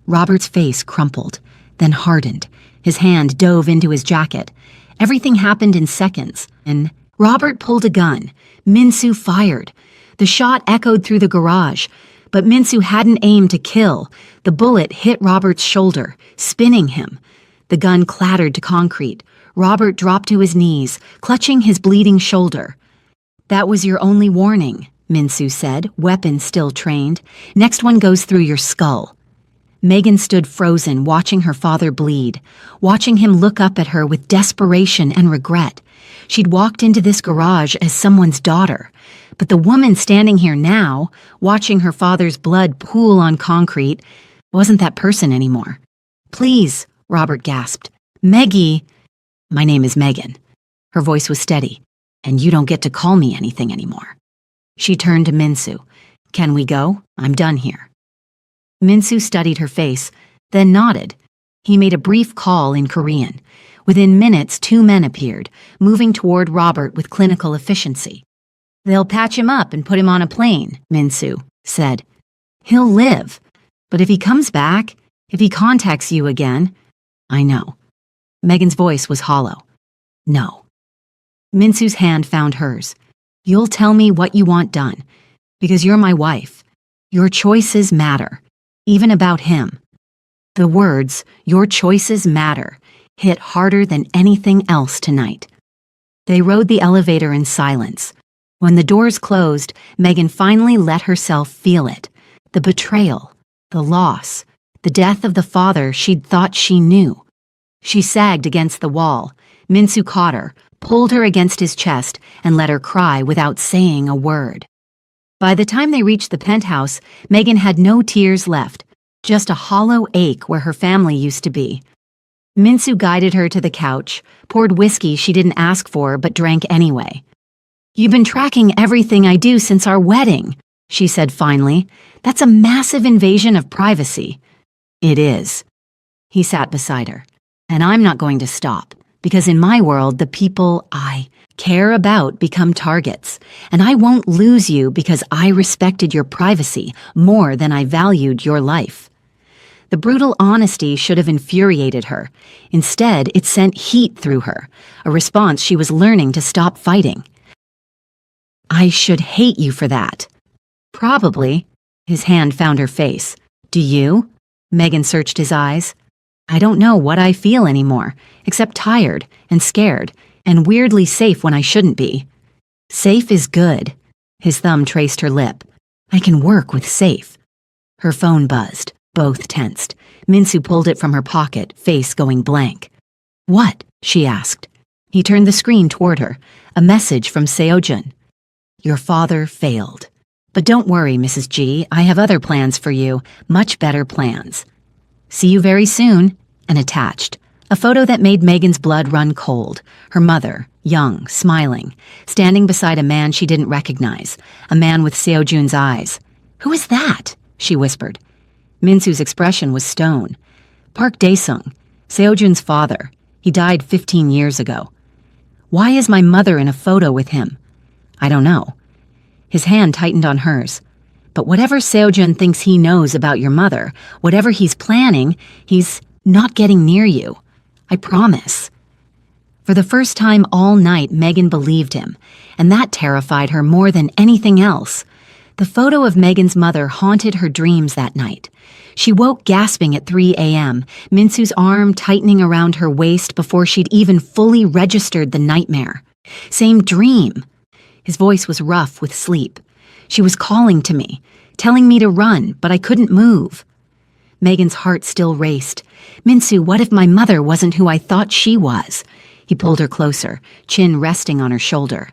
Robert's face crumpled, then hardened. His hand dove into his jacket. Everything happened in seconds, and Robert pulled a gun. Minsu fired. The shot echoed through the garage, but Minsu hadn't aimed to kill. The bullet hit Robert's shoulder, spinning him. The gun clattered to concrete. Robert dropped to his knees, clutching his bleeding shoulder. "That was your only warning," Minsu said, weapon still trained. "Next one goes through your skull." Megan stood frozen, watching her father bleed, watching him look up at her with desperation and regret. She'd walked into this garage as someone's daughter, but the woman standing here now, watching her father's blood pool on concrete, wasn't that person anymore. "Please," Robert gasped. "Meggie." "My name is Megan." Her voice was steady. "And you don't get to call me anything anymore." She turned to Minsu. "Can we go? I'm done here." Minsu studied her face, then nodded. He made a brief call in Korean. Within minutes, 2 men appeared, moving toward Robert with clinical efficiency. "They'll patch him up and put him on a plane," Minsu said. "He'll live. But if he comes back, if he contacts you again—" "I know." Megan's voice was hollow. "No." Minsu's hand found hers. "You'll tell me what you want done, because you're my wife. Your choices matter, even about him." The words, "your choices matter," hit harder than anything else tonight. They rode the elevator in silence. When the doors closed, Megan finally let herself feel it. The betrayal, the loss, the death of the father she'd thought she knew. She sagged against the wall. Minsu caught her, pulled her against his chest, and let her cry without saying a word. By the time they reached the penthouse, Megan had no tears left, just a hollow ache where her family used to be. Minsu guided her to the couch, poured whiskey she didn't ask for but drank anyway. "You've been tracking everything I do since our wedding," she said finally. "That's a massive invasion of privacy." "It is." He sat beside her. "And I'm not going to stop, because in my world, the people I care about become targets, and I won't lose you because I respected your privacy more than I valued your life." The brutal honesty should have infuriated her. Instead, it sent heat through her, a response she was learning to stop fighting. "I should hate you for that." "Probably." His hand found her face. "Do you?" Megan searched his eyes. "I don't know what I feel anymore, except tired and scared and weirdly safe when I shouldn't be." "Safe is good." His thumb traced her lip. "I can work with safe." Her phone buzzed. Both tensed. Minsu pulled it from her pocket, face going blank. "What?" she asked. He turned the screen toward her. A message from Seojun. "Your father failed. But don't worry, Mrs. G. I have other plans for you, much better plans. See you very soon," and attached. A photo that made Megan's blood run cold. Her mother, young, smiling, standing beside a man she didn't recognize, a man with Seo-jun's eyes. "Who is that?" she whispered. Min-soo's expression was stone. "Park Dae-sung, Seo-jun's father. He died 15 years ago." "Why is my mother in a photo with him?" "I don't know." His hand tightened on hers. "But whatever Seo-jun thinks he knows about your mother, whatever he's planning, he's not getting near you. I promise." For the first time all night, Megan believed him, and that terrified her more than anything else. The photo of Megan's mother haunted her dreams that night. She woke gasping at 3 a.m., Min-soo's arm tightening around her waist before she'd even fully registered the nightmare. Same dream. His voice was rough with sleep. She was calling to me, telling me to run, but I couldn't move. Megan's heart still raced. "Min-soo, what if my mother wasn't who I thought she was?" He pulled her closer, chin resting on her shoulder.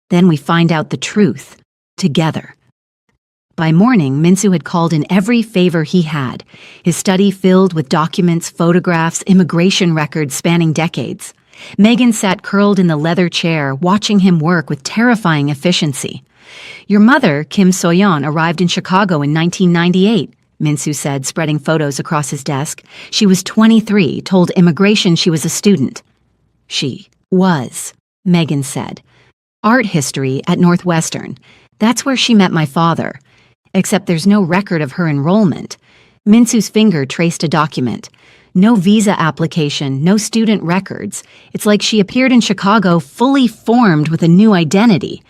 "Then we find out the truth. Together." By morning, Min-soo had called in every favor he had, his study filled with documents, photographs, immigration records spanning decades. Megan sat curled in the leather chair, watching him work with terrifying efficiency. "Your mother, Kim So-yeon, arrived in Chicago in 1998, Min-soo said, spreading photos across his desk. "She was 23, told immigration she was a student." "She was," Megan said. "Art history at Northwestern. That's where she met my father. Except there's no record of her enrollment." Min-soo's finger traced a document. "No visa application, no student records. It's like she appeared in Chicago fully formed with a new identity."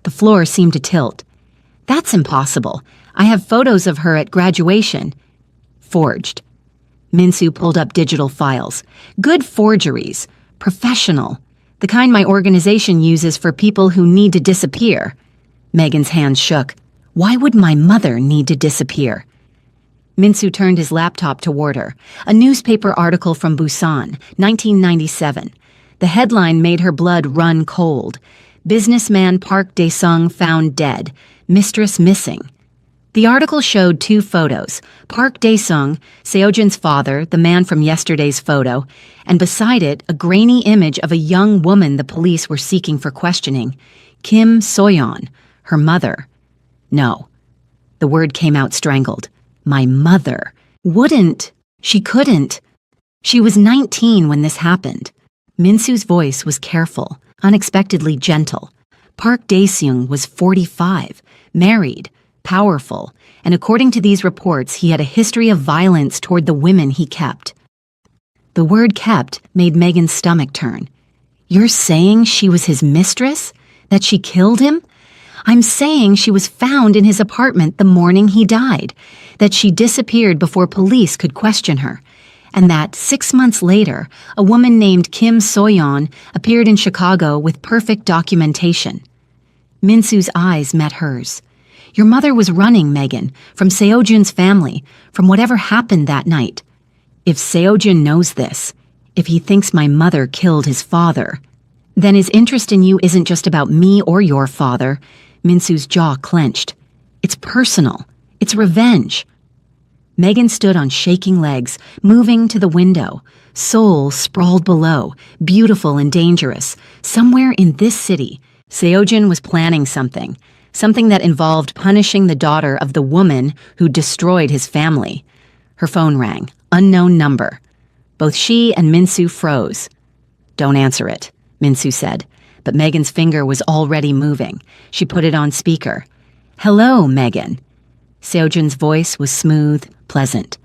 The floor seemed to tilt. "That's impossible. I have photos of her at graduation." "Forged." Min-soo pulled up digital files. "Good forgeries. Professional. The kind my organization uses for people who need to disappear." Megan's hands shook. "Why would my mother need to disappear?" Min-soo turned his laptop toward her. A newspaper article from Busan, 1997. The headline made her blood run cold. "Businessman Park Dae-sung found dead. Mistress missing." The article showed two photos, Park Dae-sung, Seo-jun's father, the man from yesterday's photo, and beside it, a grainy image of a young woman the police were seeking for questioning, Kim So-yeon, her mother. No. The word came out strangled. My mother. She couldn't. She was 19 when this happened. Min-soo's voice was careful, unexpectedly gentle. Park Dae-sung was 45, married, powerful, and according to these reports, he had a history of violence toward the women he kept. The word kept made Megan's stomach turn. "You're saying she was his mistress? That she killed him?" "I'm saying she was found in his apartment the morning he died, that she disappeared before police could question her, and that 6 months later, a woman named Kim So-yeon appeared in Chicago with perfect documentation." Min-soo's eyes met hers. "Your mother was running, Megan, from Seo-jun's family, from whatever happened that night. If Seo-jun knows this, if he thinks my mother killed his father, then his interest in you isn't just about me or your father." Min-soo's jaw clenched. "It's personal. It's revenge." Megan stood on shaking legs, moving to the window. Seoul sprawled below, beautiful and dangerous. Somewhere in this city, Seo-jun was planning something that involved punishing the daughter of the woman who destroyed his family. Her phone rang. Unknown number. Both she and Min-soo froze. "Don't answer it," Min-soo said, but Megan's finger was already moving. She put it on speaker. "Hello, Megan." Seo-jun's voice was smooth, pleasant.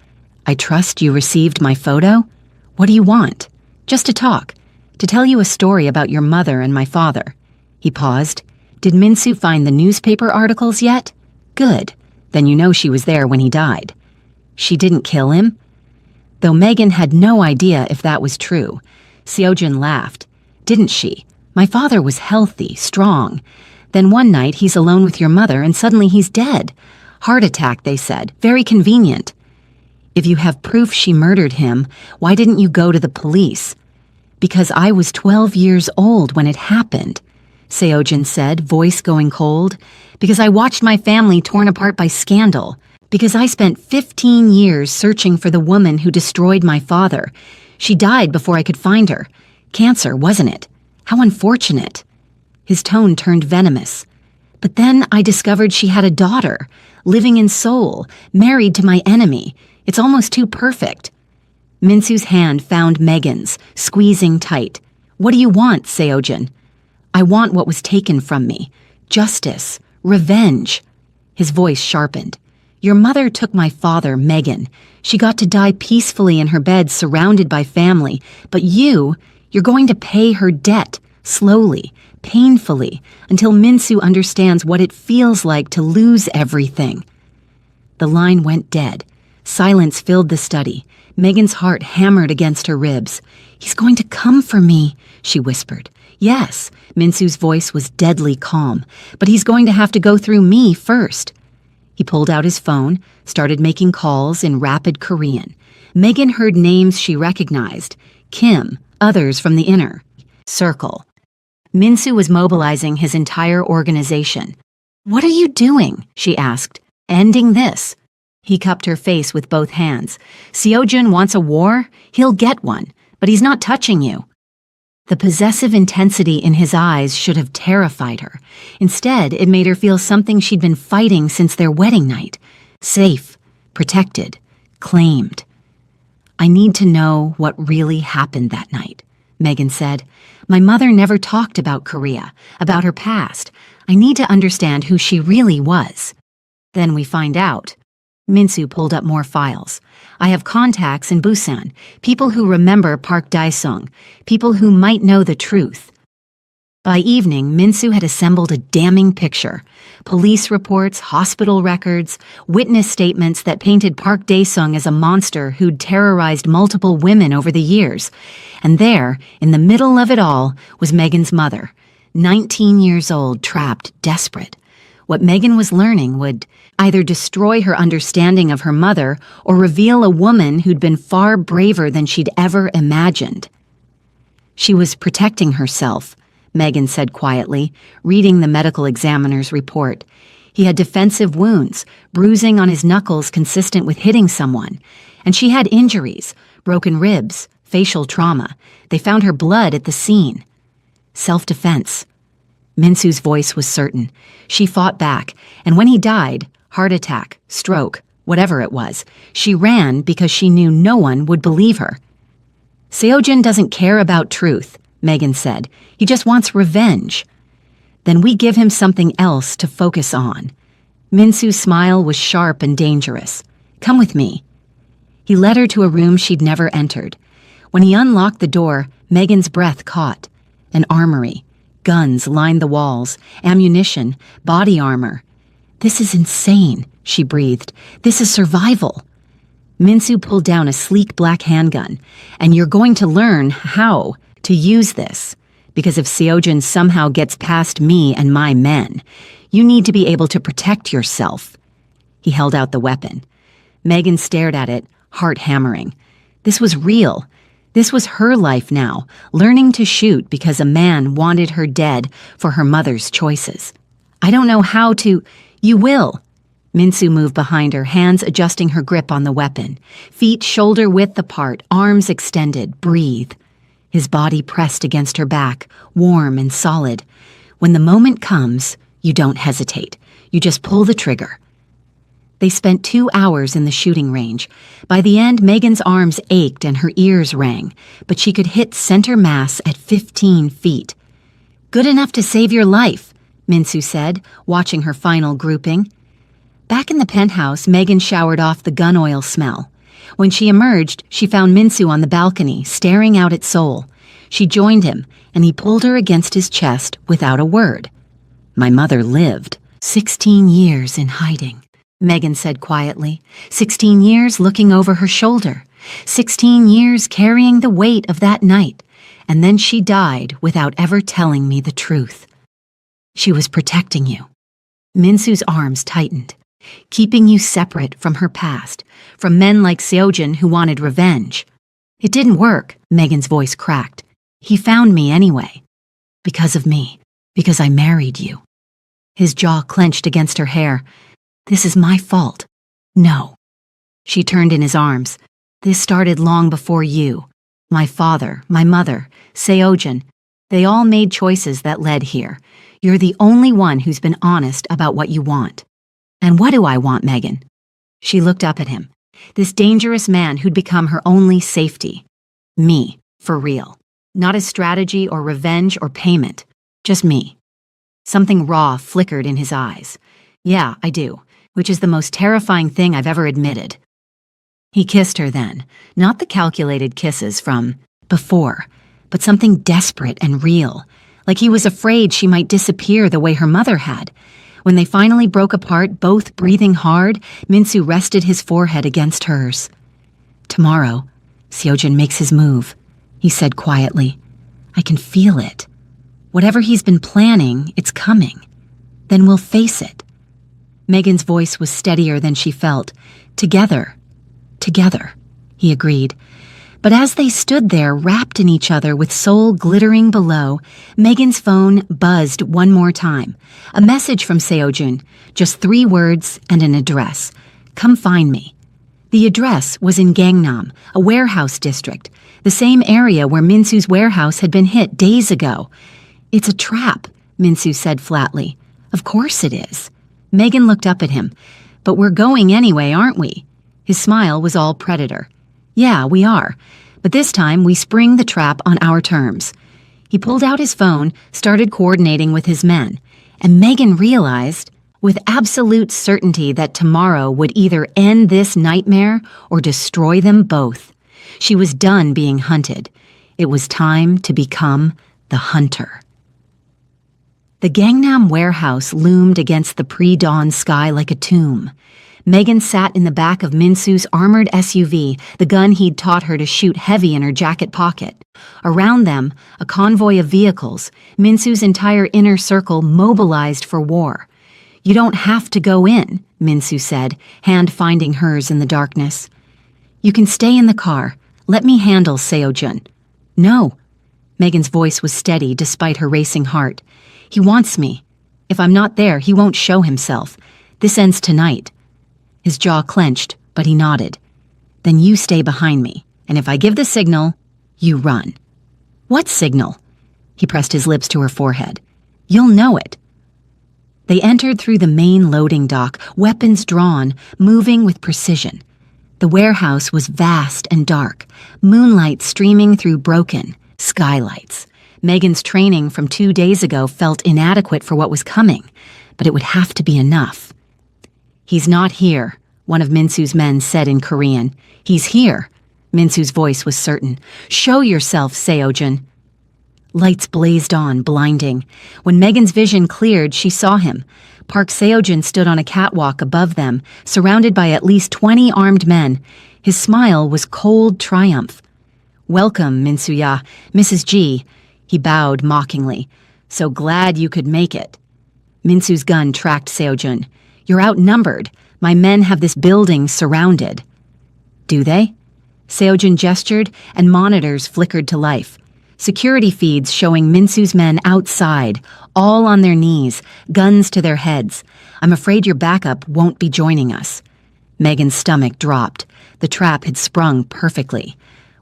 "I trust you received my photo? What do you want?" "Just to talk. To tell you a story about your mother and my father." He paused. "Did Min-soo find the newspaper articles yet?" "Good. Then you know she was there when he died." "She didn't kill him?" Though Megan had no idea if that was true, Seo-jun laughed. "Didn't she? My father was healthy, strong. Then one night he's alone with your mother and suddenly he's dead. Heart attack, they said. Very convenient." "If you have proof she murdered him, why didn't you go to the police?" "Because I was 12 years old when it happened," Seo-jun said, voice going cold. "Because I watched my family torn apart by scandal. Because I spent 15 years searching for the woman who destroyed my father. She died before I could find her. Cancer, wasn't it? How unfortunate. His tone turned venomous. But then I discovered she had a daughter, living in Seoul, married to my enemy. It's almost too perfect. Minsu's hand found Megan's, squeezing tight. What do you want, Seojin? I want what was taken from me. Justice. Revenge. His voice sharpened. Your mother took my father, Megan. She got to die peacefully in her bed, surrounded by family. But you're going to pay her debt, slowly, painfully, until Minsu understands what it feels like to lose everything. The line went dead. Silence filled the study. Megan's heart hammered against her ribs. He's going to come for me, she whispered. Yes, Minsu's voice was deadly calm, but he's going to have to go through me first. He pulled out his phone, started making calls in rapid Korean. Megan heard names she recognized. Kim, others from the inner circle. Minsu was mobilizing his entire organization. What are you doing? She asked. Ending this. He cupped her face with both hands. Seojin wants a war? He'll get one, but he's not touching you. The possessive intensity in his eyes should have terrified her. Instead, it made her feel something she'd been fighting since their wedding night. Safe, protected, claimed. I need to know what really happened that night, Megan said. My mother never talked about Korea, about her past. I need to understand who she really was. Then we find out. Minsu pulled up more files. I have contacts in Busan, people who remember Park Dae-sung, people who might know the truth. By evening, Minsu had assembled a damning picture. Police reports, hospital records, witness statements that painted Park Dae-sung as a monster who'd terrorized multiple women over the years. And there, in the middle of it all, was Megan's mother, 19 years old, trapped, desperate. What Megan was learning would either destroy her understanding of her mother or reveal a woman who'd been far braver than she'd ever imagined. She was protecting herself, Megan said quietly, reading the medical examiner's report. He had defensive wounds, bruising on his knuckles consistent with hitting someone. And she had injuries, broken ribs, facial trauma. They found her blood at the scene. Self-defense. Minsu's voice was certain. She fought back, and when he died, heart attack, stroke, whatever it was, she ran because she knew no one would believe her. Seojin doesn't care about truth, Megan said. He just wants revenge. Then we give him something else to focus on. Minsu's smile was sharp and dangerous. Come with me. He led her to a room she'd never entered. When he unlocked the door, Megan's breath caught. An armory. Guns lined the walls, ammunition, body armor. This is insane, she breathed. This is survival. Minsu pulled down a sleek black handgun. And you're going to learn how to use this. Because if Seojin somehow gets past me and my men, you need to be able to protect yourself. He held out the weapon. Megan stared at it, heart hammering. This was real. This was her life now, learning to shoot because a man wanted her dead for her mother's choices. I don't know how to... You will. Minsu moved behind her, hands adjusting her grip on the weapon. Feet shoulder-width apart, arms extended. Breathe. His body pressed against her back, warm and solid. When the moment comes, you don't hesitate. You just pull the trigger. They spent 2 hours in the shooting range. By the end, Megan's arms ached and her ears rang, but she could hit center mass at 15 feet. Good enough to save your life, Minsu said, watching her final grouping. Back in the penthouse, Megan showered off the gun oil smell. When she emerged, she found Minsu on the balcony, staring out at Seoul. She joined him, and he pulled her against his chest without a word. My mother lived 16 years in hiding. Megan said quietly. 16 years looking over her shoulder. 16 years carrying the weight of that night. And then she died without ever telling me the truth. She was protecting you. Minsu's arms tightened, keeping you separate from her past, from men like Seojin who wanted revenge. It didn't work, Megan's voice cracked. He found me anyway. Because of me. Because I married you. His jaw clenched against her hair. This is my fault. No. She turned in his arms. This started long before you. My father, my mother, Seojin, they all made choices that led here. You're the only one who's been honest about what you want. And what do I want, Megan? She looked up at him. This dangerous man who'd become her only safety. Me, for real. Not as strategy or revenge or payment. Just me. Something raw flickered in his eyes. Yeah, I do, which is the most terrifying thing I've ever admitted. He kissed her then, not the calculated kisses from before, but something desperate and real, like he was afraid she might disappear the way her mother had. When they finally broke apart, both breathing hard, Minsu rested his forehead against hers. Tomorrow, Seojin makes his move, he said quietly. I can feel it. Whatever he's been planning, it's coming. Then we'll face it. Megan's voice was steadier than she felt. Together, he agreed. But as they stood there, wrapped in each other with soul glittering below, Megan's phone buzzed one more time. A message from Seojun, just 3 words and an address. Come find me. The address was in Gangnam, a warehouse district, the same area where Minsu's warehouse had been hit days ago. It's a trap, Minsu said flatly. Of course it is. Megan looked up at him. But we're going anyway, aren't we? His smile was all predator. Yeah, we are. But this time we spring the trap on our terms. He pulled out his phone, started coordinating with his men, and Megan realized with absolute certainty that tomorrow would either end this nightmare or destroy them both. She was done being hunted. It was time to become the hunter. The Gangnam warehouse loomed against the pre-dawn sky like a tomb. Megan sat in the back of Minsu's armored SUV, the gun he'd taught her to shoot heavy in her jacket pocket. Around them, a convoy of vehicles, Minsu's entire inner circle mobilized for war. You don't have to go in, Minsu said, hand finding hers in the darkness. You can stay in the car. Let me handle Seojun. No. Megan's voice was steady despite her racing heart. He wants me. If I'm not there, he won't show himself. This ends tonight. His jaw clenched, but he nodded. Then you stay behind me, and if I give the signal, you run. What signal? He pressed his lips to her forehead. You'll know it. They entered through the main loading dock, weapons drawn, moving with precision. The warehouse was vast and dark, moonlight streaming through broken skylights. Megan's training from 2 days ago felt inadequate for what was coming, but it would have to be enough. He's not here, one of Minsu's men said in Korean. He's here. Minsu's voice was certain. Show yourself, Seojun. Lights blazed on, blinding. When Megan's vision cleared, she saw him. Park Seojun stood on a catwalk above them, surrounded by at least 20 armed men. His smile was cold triumph. Welcome, Minsuya, Mrs. G. He bowed mockingly. So glad you could make it. Minsu's gun tracked Seojun. You're outnumbered. My men have this building surrounded. Do they? Seojun gestured, and monitors flickered to life. Security feeds showing Minsu's men outside, all on their knees, guns to their heads. I'm afraid your backup won't be joining us. Megan's stomach dropped. The trap had sprung perfectly.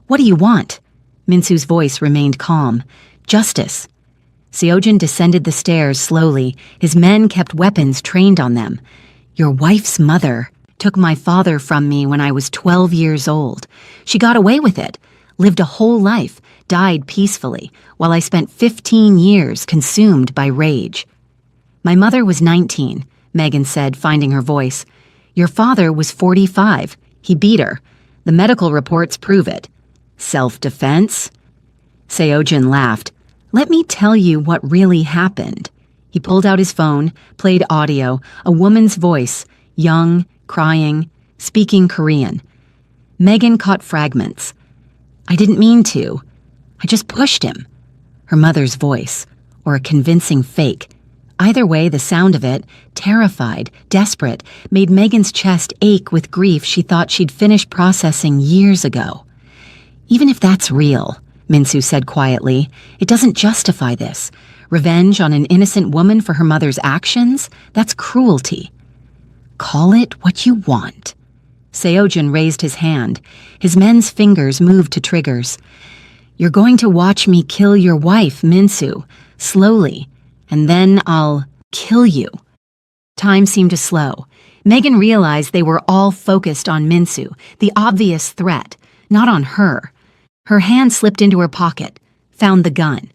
What do you want? Minsu's voice remained calm. Justice. Seojun descended the stairs slowly. His men kept weapons trained on them. Your wife's mother took my father from me when I was 12 years old. She got away with it, lived a whole life, died peacefully, while I spent 15 years consumed by rage. My mother was 19, Megan said, finding her voice. Your father was 45. He beat her. The medical reports prove it. Self-defense? Seojun laughed. Let me tell you what really happened. He pulled out his phone, played audio, a woman's voice, young, crying, speaking Korean. Megan caught fragments. I didn't mean to. I just pushed him. Her mother's voice, or a convincing fake. Either way, the sound of it, terrified, desperate, made Megan's chest ache with grief she thought she'd finished processing years ago. Even if that's real, Minsu said quietly, it doesn't justify this. Revenge on an innocent woman for her mother's actions? That's cruelty. Call it what you want. Seojun raised his hand. His men's fingers moved to triggers. "You're going to watch me kill your wife, Minsu, slowly, and then I'll kill you." Time seemed to slow. Megan realized they were all focused on Minsu, the obvious threat, not on her. Her hand slipped into her pocket, found the gun.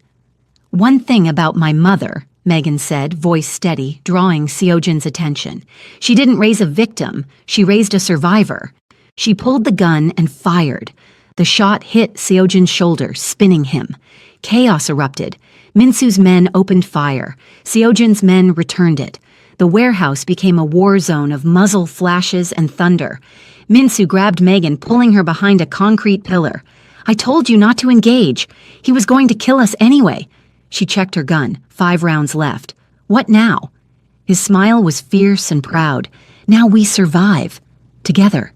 "One thing about my mother," Megan said, voice steady, drawing Seojin's attention. "She didn't raise a victim, she raised a survivor." She pulled the gun and fired. The shot hit Seojin's shoulder, spinning him. Chaos erupted. Minsu's men opened fire. Seojin's men returned it. The warehouse became a war zone of muzzle flashes and thunder. Minsu grabbed Megan, pulling her behind a concrete pillar. "I told you not to engage. He was going to kill us anyway." She checked her gun, 5 rounds left. "What now?" His smile was fierce and proud. "Now we survive. Together."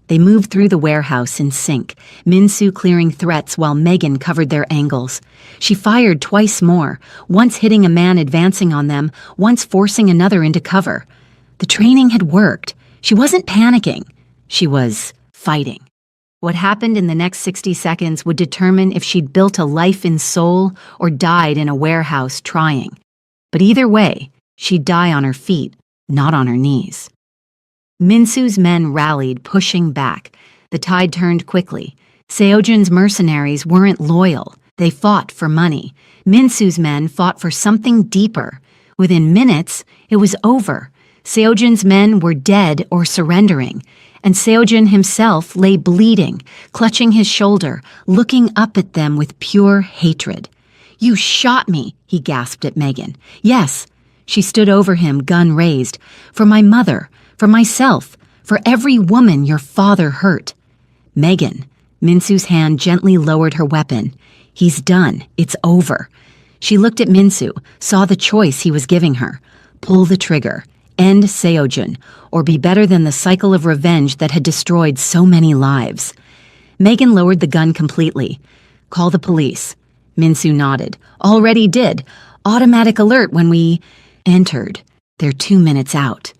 They moved through the warehouse in sync, Minsu clearing threats while Megan covered their angles. She fired twice more, once hitting a man advancing on them, once forcing another into cover. The training had worked. She wasn't panicking. She was fighting. What happened in the next 60 seconds would determine if she'd built a life in Seoul or died in a warehouse trying. But either way, she'd die on her feet, not on her knees. Minsu's men rallied, pushing back. The tide turned quickly. Seojin's mercenaries weren't loyal. They fought for money. Minsu's men fought for something deeper. Within minutes, it was over. Seojin's men were dead or surrendering, and Seojin himself lay bleeding, clutching his shoulder, looking up at them with pure hatred. "You shot me," he gasped at Megan. "Yes." She stood over him, gun raised. "For my mother, for myself, for every woman your father hurt." "Megan," Minsu's hand gently lowered her weapon. "He's done. It's over." She looked at Minsu, saw the choice he was giving her. Pull the trigger, end Seojin, or be better than the cycle of revenge that had destroyed so many lives. Megan lowered the gun completely. "Call the police." Minsu nodded. "Already did. Automatic alert when we entered. They're 2 minutes out."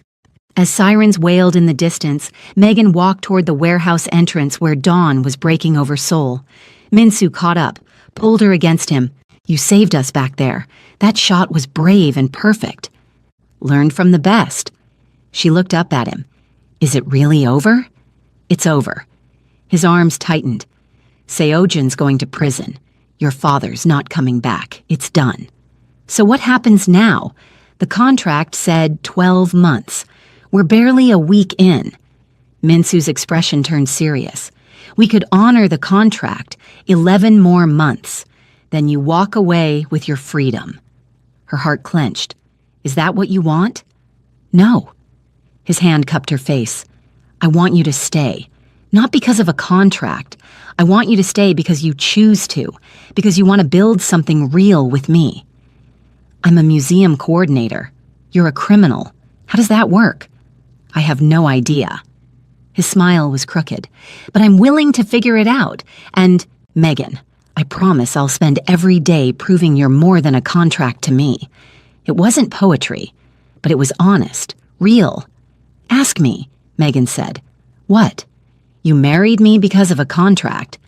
As sirens wailed in the distance, Megan walked toward the warehouse entrance where dawn was breaking over Seoul. Minsu caught up, pulled her against him. "You saved us back there. That shot was brave and perfect." "Learned from the best." She looked up at him. "Is it really over?" "It's over." His arms tightened. "Seojin's going to prison. Your father's not coming back. It's done." "So what happens now?" The contract said 12 months. We're barely a week in. Minsu's expression turned serious. "We could honor the contract, 11 more months. Then you walk away with your freedom." Her heart clenched. "Is that what you want?" "No." His hand cupped her face. "I want you to stay. Not because of a contract. I want you to stay because you choose to, because you want to build something real with me." "I'm a museum coordinator. You're a criminal. How does that work?" "I have no idea." His smile was crooked. "But I'm willing to figure it out. And, Megan, I promise I'll spend every day proving you're more than a contract to me." It wasn't poetry, but it was honest, real. "Ask me," Megan said. "What?" "You married me because of a contract."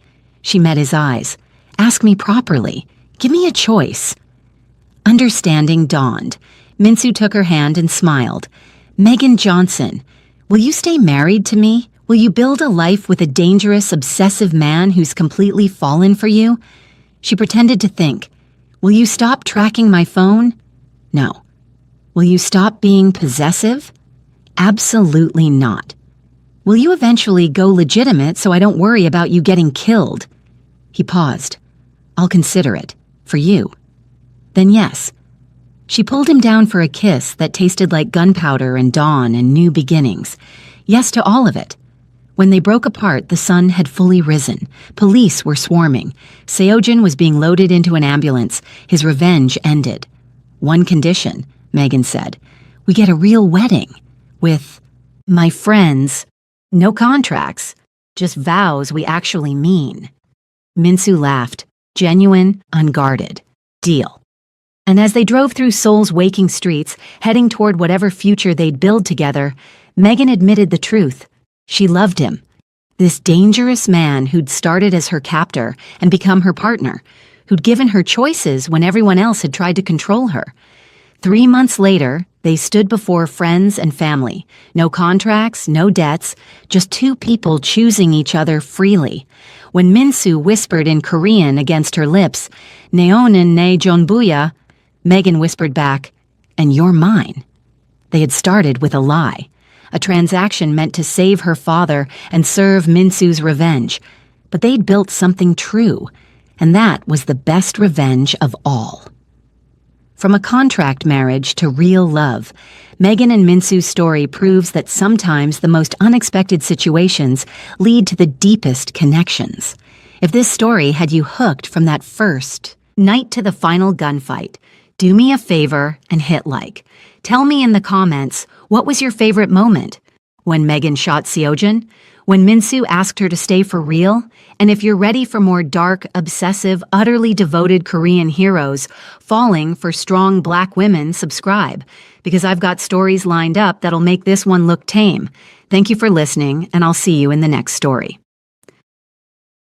She met his eyes. "Ask me properly. Give me a choice." Understanding dawned. Minsu took her hand and smiled. "Megan Johnson, will you stay married to me? Will you build a life with a dangerous, obsessive man who's completely fallen for you?" She pretended to think. "Will you stop tracking my phone?" "No." "Will you stop being possessive?" "Absolutely not." "Will you eventually go legitimate so I don't worry about you getting killed?" He paused. "I'll consider it. For you." "Then yes." She pulled him down for a kiss that tasted like gunpowder and dawn and new beginnings. Yes to all of it. When they broke apart, the sun had fully risen. Police were swarming. Seojin was being loaded into an ambulance. His revenge ended. "One condition," Megan said. "We get a real wedding. With my friends. No contracts. Just vows we actually mean." Minsu laughed. Genuine, unguarded. Deal. And as they drove through Seoul's waking streets, heading toward whatever future they'd build together, Megan admitted the truth. She loved him. This dangerous man who'd started as her captor and become her partner, who'd given her choices when everyone else had tried to control her. 3 months later, they stood before friends and family. No contracts, no debts, just two people choosing each other freely. When Minsu whispered in Korean against her lips, "Neonin ne Jonbuya," Megan whispered back, "And you're mine." They had started with a lie, a transaction meant to save her father and serve Minsu's revenge. But they'd built something true, and that was the best revenge of all. From a contract marriage to real love, Megan and Minsu's story proves that sometimes the most unexpected situations lead to the deepest connections. If this story had you hooked from that first night to the final gunfight, do me a favor and hit like. Tell me in the comments, what was your favorite moment? When Megan shot Seojin? When Minsu asked her to stay for real? And if you're ready for more dark, obsessive, utterly devoted Korean heroes falling for strong black women, subscribe, because I've got stories lined up that'll make this one look tame. Thank you for listening, and I'll see you in the next story.